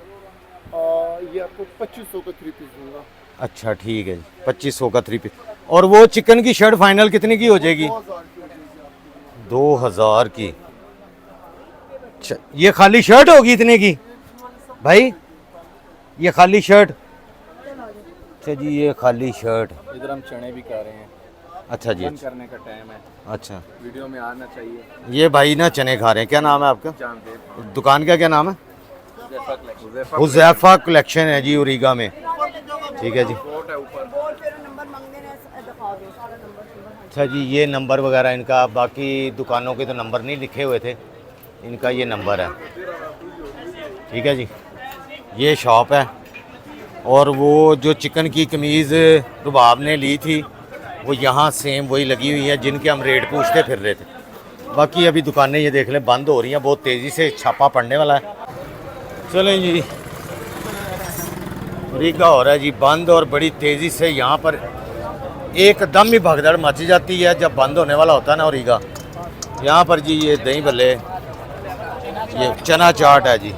Speaker 4: ये आपको 2500 का 3 पीस दूंगा।
Speaker 1: अच्छा ठीक है जी, 2500 का 3 पीस। और वो चिकन की शर्ट फाइनल कितने की हो जाएगी? 2000 की। अच्छा, ये खाली शर्ट होगी इतने की भाई? ये खाली शर्ट? अच्छा जी, ये खाली शर्ट।
Speaker 7: इधर हम चने भी कर रहे हैं,
Speaker 1: अच्छा जी,
Speaker 7: बंद करने का टाइम है,
Speaker 1: अच्छा।
Speaker 7: वीडियो में आना चाहिए।
Speaker 1: ये भाई ना चने खा रहे हैं। क्या नाम है आपका?
Speaker 7: जानते
Speaker 1: दुकान का क्या नाम है?
Speaker 7: हैं
Speaker 1: हुज़ैफा कलेक्शन है जी, उरीगा में। ठीक है जी।
Speaker 7: कोट है ऊपर।
Speaker 2: नंबर मांगने ने दिखा दो सारा नंबर।
Speaker 1: अच्छा जी, ये नंबर वगैरह इनका, बाकी दुकानों के तो नंबर नहीं लिखे हुए थे, इनका ये नंबर है। ठीक है जी, ये शॉप है। और वो जो चिकन की कमीज़ रुबाब ने ली थी वो यहाँ सेम वही लगी हुई है जिनके हम रेट पूछते फिर रहे थे। बाकी अभी दुकानें ये देख लें बंद हो रही हैं, बहुत तेज़ी से छापा पड़ने वाला है। चलें जी, रीगा हो रहा है जी बंद, और बड़ी तेज़ी से यहाँ पर एकदम ही भगदड़ मच जाती है जब बंद होने वाला होता है ना रीगा। यहाँ पर जी ये दही भल्ले, ये चना चाट है जी,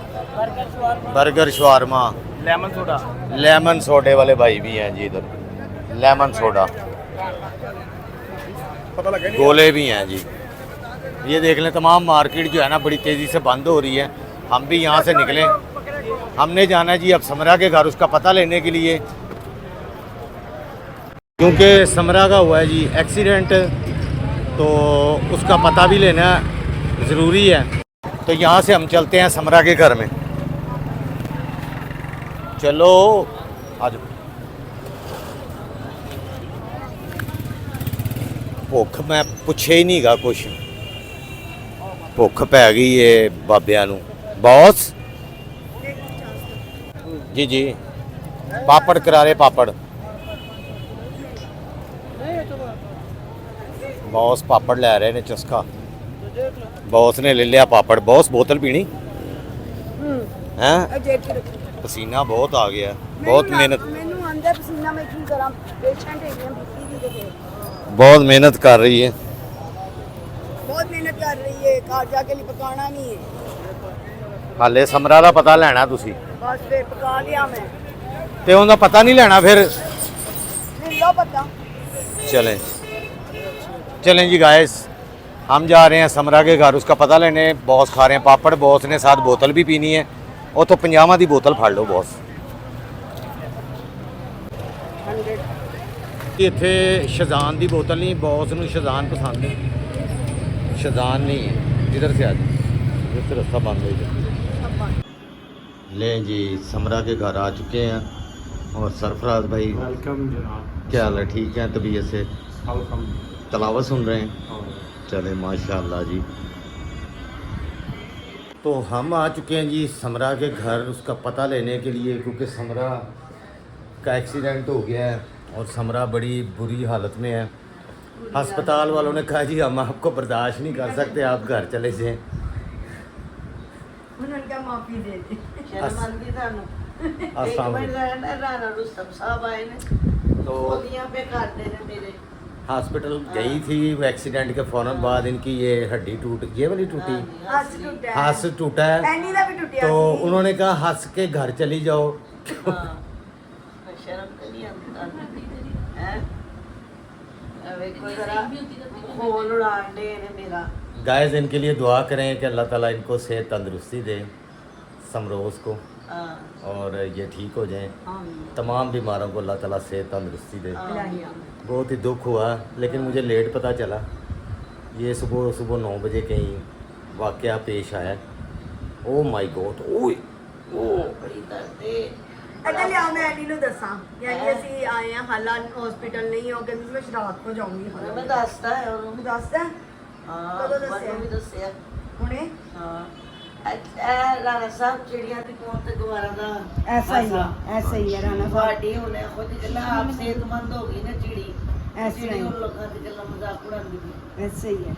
Speaker 1: बर्गर शवारमा, लेमन सोडे वाले भाई भी हैं जी इधर, लेमन सोडा, गोले भी हैं जी। ये देख लें, तमाम मार्केट जो है ना बड़ी तेज़ी से बंद हो रही है। हम भी यहाँ से निकले, हमने जाना है जी अब समरा के घर, उसका पता लेने के लिए, क्योंकि समरा का हुआ है जी एक्सीडेंट, तो उसका पता भी लेना ज़रूरी है। तो यहाँ से हम चलते हैं समरा के घर में। चलो आ जाओ। भुख मैं पुछे ही नहीं गा कुछ, भुख पै गई है बाबिया नू। बॉस जी जी, पापड़ करारे पापड़। बॉस पापड़ ले रहे ने चस्का। बॉस ने ले लिया पापड़। बॉस बोतल पीनी हैं? पसीना बहुत आ गया, बहुत मेहनत,
Speaker 2: ਮੈਨੂੰ ਆਂਦਾ ਪਸੀਨਾ ਮੈਂ ਕੀ ਕਰਾਂ, ਪੇਸ਼ੈਂਟ ਹੈਗੇ ਬੀਪੀ ਦੀ ਤੇ
Speaker 1: बहुत मेहनत कर रही है।
Speaker 2: बहुत मेहनत कर रही है, घर जाके नहीं पकाना नहीं है,
Speaker 1: हाले समरा का पता लेना तुसी
Speaker 2: बस फिर पका लिया मैं,
Speaker 1: ते उनका पता नहीं लेना फिर।
Speaker 2: मिल लो पता।
Speaker 1: चलें चलें जी गाइस, हम जा रहे हैं समरा के घर उसका पता लेने। बॉस खा रहे हैं पापड़, बॉस ने साथ बोतल भी पीनी है। और तो 50 की बोतल फड़ लो बॉस। इत्थे शजान की बोतल नहीं, बॉस नूं शजान पसंद है। शजान नहीं है, इधर से आ जाओ, इस रास्ता बंद हो जाए। लें जी, समरा के घर आ चुके हैं और सरफराज भाई
Speaker 5: वेलकम जनाब।
Speaker 1: क्या हाल है? ठीक है तबीयत से?
Speaker 5: अल्हम्दुलिल्लाह।
Speaker 1: तलावत सुन रहे हैं? चले माशाल्लाह जी। तो हम आ चुके हैं जी समरा के घर उसका पता लेने के लिए, क्योंकि समरा का एक्सीडेंट हो गया है और समरा बड़ी बुरी हालत में है। अस्पताल वालों ने कहा जी हम आपको बर्दाश्त नहीं कर सकते, आप घर चले जाएं।
Speaker 2: उन्होंने क्या माफी दे दी।
Speaker 8: शर्मांदी थानू
Speaker 1: अस्सलाम
Speaker 8: एक मिनट रहना, राणा रुस्तम साहब आए ने
Speaker 1: तो
Speaker 8: गोलियां पे काटते ने मेरे।
Speaker 1: हॉस्पिटल गई थी वो एक्सीडेंट के फ़ौरन बाद इनकी ये हड्डी टूट, ये वाली टूटी,
Speaker 2: हाथ टूटा है,
Speaker 1: हाथ से टूटा है।
Speaker 2: पैनी दा भी टूटिया
Speaker 1: तो
Speaker 2: सी।
Speaker 1: उन्होंने कहा हंस के घर चली जाओ।
Speaker 8: हाँ, शर्म तो नहीं आती थानू हैं? अबे कोई जरा खून उड़ान दे ने मेरा।
Speaker 1: गाइस इनके लिए दुआ करें कि अल्लाह ताला इनको सेहत तंदुरुस्ती दे, समरोज़ को,
Speaker 8: हाँ,
Speaker 1: और ये ठीक हो जाएं।
Speaker 8: आमीन।
Speaker 1: तमाम बीमारों को अल्लाह ताला सेहत तंदुरुस्ती दे।
Speaker 8: आमीन।
Speaker 1: बहुत ही दुख हुआ, लेकिन मुझे लेट पता चला। ये सुबह सुबह 9 बजे कहीं वाक़या पेश आया। ओ माय गॉड, ओए
Speaker 8: ओ बड़ी दर्द है।
Speaker 2: अच्छा लिया मैं एली नु दसा, यानी ਅਸੀਂ ਆਏ ਆ ਹਾਲਾਂ ਹਸਪੀਟਲ ਨਹੀਂ ਹੋ ਕੇ ਮੈਂ ਰਾਤ को जाऊंगी हाਲਾਂ
Speaker 8: मैं दसता है और
Speaker 2: ਦੱਸਦਾ
Speaker 8: हाँ
Speaker 2: कदों
Speaker 8: बनो
Speaker 2: दस्सिया?
Speaker 8: भी दस्सिया।
Speaker 2: ਹੁਣੇ
Speaker 8: हाँ राणा साहब चिड़िया की कौन से गवारा दा
Speaker 2: ऐसा ही है राणा साहब,
Speaker 8: ਤੁਹਾਡੀ ਹੁਣੇ ਖੁਦ ਗੱਲਾਂ ਆਪ ਸਿਹਤਮੰਦ ਹੋ ਗਈ ਨਾ ਚਿੜੀ
Speaker 2: ऐसे
Speaker 8: ਚਿੜੀ
Speaker 2: ही
Speaker 8: ਹੁਣ ਲੋਕਾਂ ਦੀ ਗੱਲਾਂ ਮਜ਼ਾਕ ਉਡਾਉਂਦੀ ਪਈ।
Speaker 2: ऐसे ही है।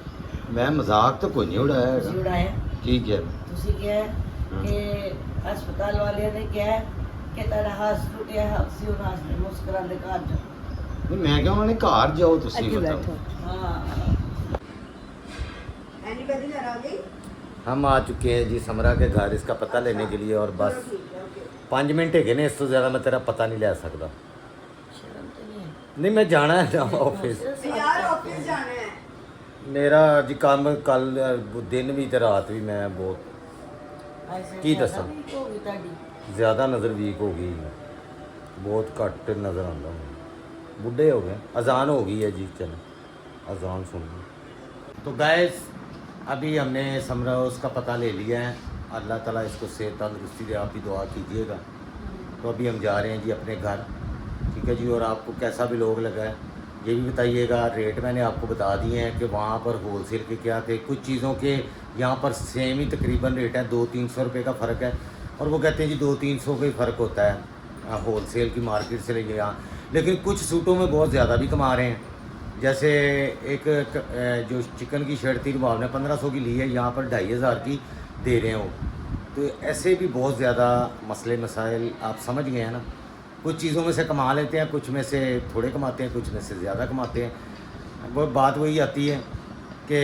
Speaker 1: मैं मजाक तो कोई नहीं उड़ाया हैगा।
Speaker 8: ਤੁਸੀਂ ਉਡਾਇਆ
Speaker 1: ठीक है।
Speaker 8: ਤੁਸੀਂ ਕਿਹਾ ਕਿ ਹਸਪਤਾਲ ਵਾਲਿਆਂ ਨੇ ਕਿਹਾ ਕਿ ਤੁਹਾਡਾ ਹੱਥ ਟੁੱਟਿਆ ਹੈ, ਅਸੀਂ ਉਹਨਾਂ ਹੱਸਦੇ ਮੁਸਕਰਾਉਂਦੇ ਘਰ ਜਾ।
Speaker 1: नहीं मैं क्या उन्होंने घर जाओ तुसी
Speaker 2: ਅੱਗੇ
Speaker 1: बताओ।
Speaker 2: बैठो।
Speaker 8: ਹਾਂ
Speaker 2: एनी बदी घर आ गई।
Speaker 1: हम आ चुके हैं जी समरा के घर इसका पता लेने के लिए, और बस
Speaker 2: ठीक है, ओके।
Speaker 1: 5 मिनट है ने, इस तो ज़्यादा मैं तेरा पता नहीं ले सकता।
Speaker 8: ਸ਼ਰਮ ਤੇ ਨਹੀਂ ਹੈ।
Speaker 1: नहीं मैं जाना है ना ऑफिस।
Speaker 2: यार ऑफिस जाना है।
Speaker 1: मेरा जी काम कल दिन भी ते रात भी मैं बहुत
Speaker 8: ऐसे
Speaker 1: ਕੀ
Speaker 8: ਜ਼ਿਆਦਾ
Speaker 1: ਦੱਸਾਂ?
Speaker 8: ਵੀਕ ਹੋ ਗਈ ਤੁਹਾਡੀ।
Speaker 1: ज़्यादा नज़र वीक हो गई, बहुत घट नज़र आता हूँ। बुढ़े हो गए। अजान हो गई है जी, चलो अजान सुन लो। तो गैस अभी हमने समरा उसका पता ले लिया है। अल्लाह ताला इसको सेहत तंदुरुस्ती दे, आप भी दुआ कीजिएगा। तो अभी हम जा रहे हैं जी अपने घर, ठीक है जी। और आपको कैसा भी लोग लगा है ये भी बताइएगा। रेट मैंने आपको बता दिए हैं कि वहाँ पर होल सेल के क्या थे, कुछ चीज़ों के यहाँ पर सेम ही तकरीबन रेट है, 200-300 रुपये का फ़र्क है। और वो कहते हैं जी 200-300 का ही फ़र्क होता है होल सेल की मार्केट से लेके यहाँ। लेकिन कुछ सूटों में बहुत ज़्यादा भी कमा रहे हैं। जैसे एक जो चिकन की शर्ट थी वो आपने 1500 की ली है, यहाँ पर 2500 की दे रहे हो। तो ऐसे भी बहुत ज़्यादा मसले मसाइल आप समझ गए हैं ना। कुछ चीज़ों में से कमा लेते हैं, कुछ में से थोड़े कमाते हैं, कुछ में से ज़्यादा कमाते हैं। वो बात वही आती है कि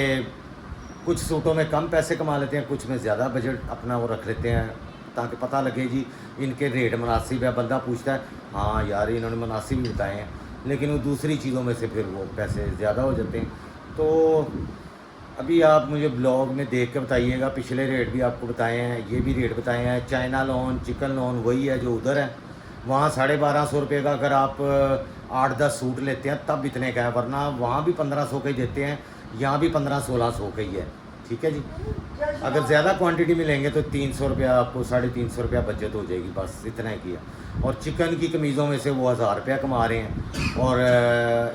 Speaker 1: कुछ सूटों में कम पैसे कमा लेते हैं, कुछ में ज़्यादा बजट अपना वो रख लेते हैं, ताकि पता लगे जी इनके रेट मुनासिब है। बंदा पूछता है हाँ यार इन्होंने मुनासिब ही बताए हैं, लेकिन वो दूसरी चीज़ों में से फिर वो पैसे ज़्यादा हो जाते हैं। तो अभी आप मुझे ब्लॉग में देख के बताइएगा। पिछले रेट भी आपको बताए हैं, ये भी रेट बताए हैं। चाइना लॉन, चिकन लॉन वही है जो उधर है। वहाँ 1250 रुपये का अगर आप 8-10 सूट लेते हैं तब इतने का है, वरना वहाँ भी 1500 का ही देते हैं, यहाँ भी 1500-1600 का ही है, ठीक है जी। अगर ज़्यादा क्वांटिटी में लेंगे तो 300 रुपया आपको 350 रुपया बचत हो जाएगी, बस इतना ही किया। और चिकन की कमीज़ों में से वो 1000 रुपया कमा रहे हैं और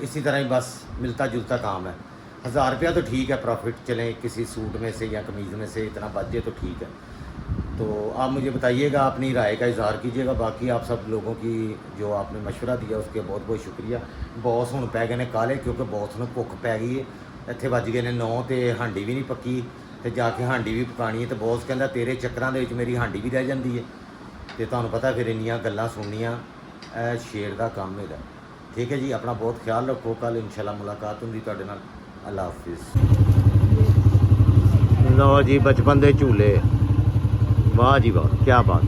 Speaker 1: इसी तरह ही बस मिलता जुलता काम है। 1000 रुपया तो ठीक है प्रॉफिट, चलें किसी सूट में से या कमीज़ में से इतना बच जाए तो ठीक है। तो आप मुझे बताइएगा, अपनी राय का इजहार कीजिएगा। बाकी आप सब लोगों की जो आपने मशवरा दिया उसके बहुत बहुत शुक्रिया। बॉस हुण पै गए ने काले, क्योंकि बॉस नूं भुख पै गई है। इत्थे वज गए ने 9 ते हांडी भी नहीं पक्की, ते जाके हांडी भी पकानी है। तो बॉस कहंदा तेरे चक्करां दे विच मेरी हांडी भी रह जाती है। तो तुहानूं पता फिर इन्नियां गल्लां सुननियां शेर दा काम है। ठीक है जी, अपना बहुत ख्याल रखो। कल इंशाल्लाह मुलाकात होंदी तुहाडे नाल। अल्लाह हाफिज़। लो जी बचपन दे झूले, वाह जी वाह, क्या बात।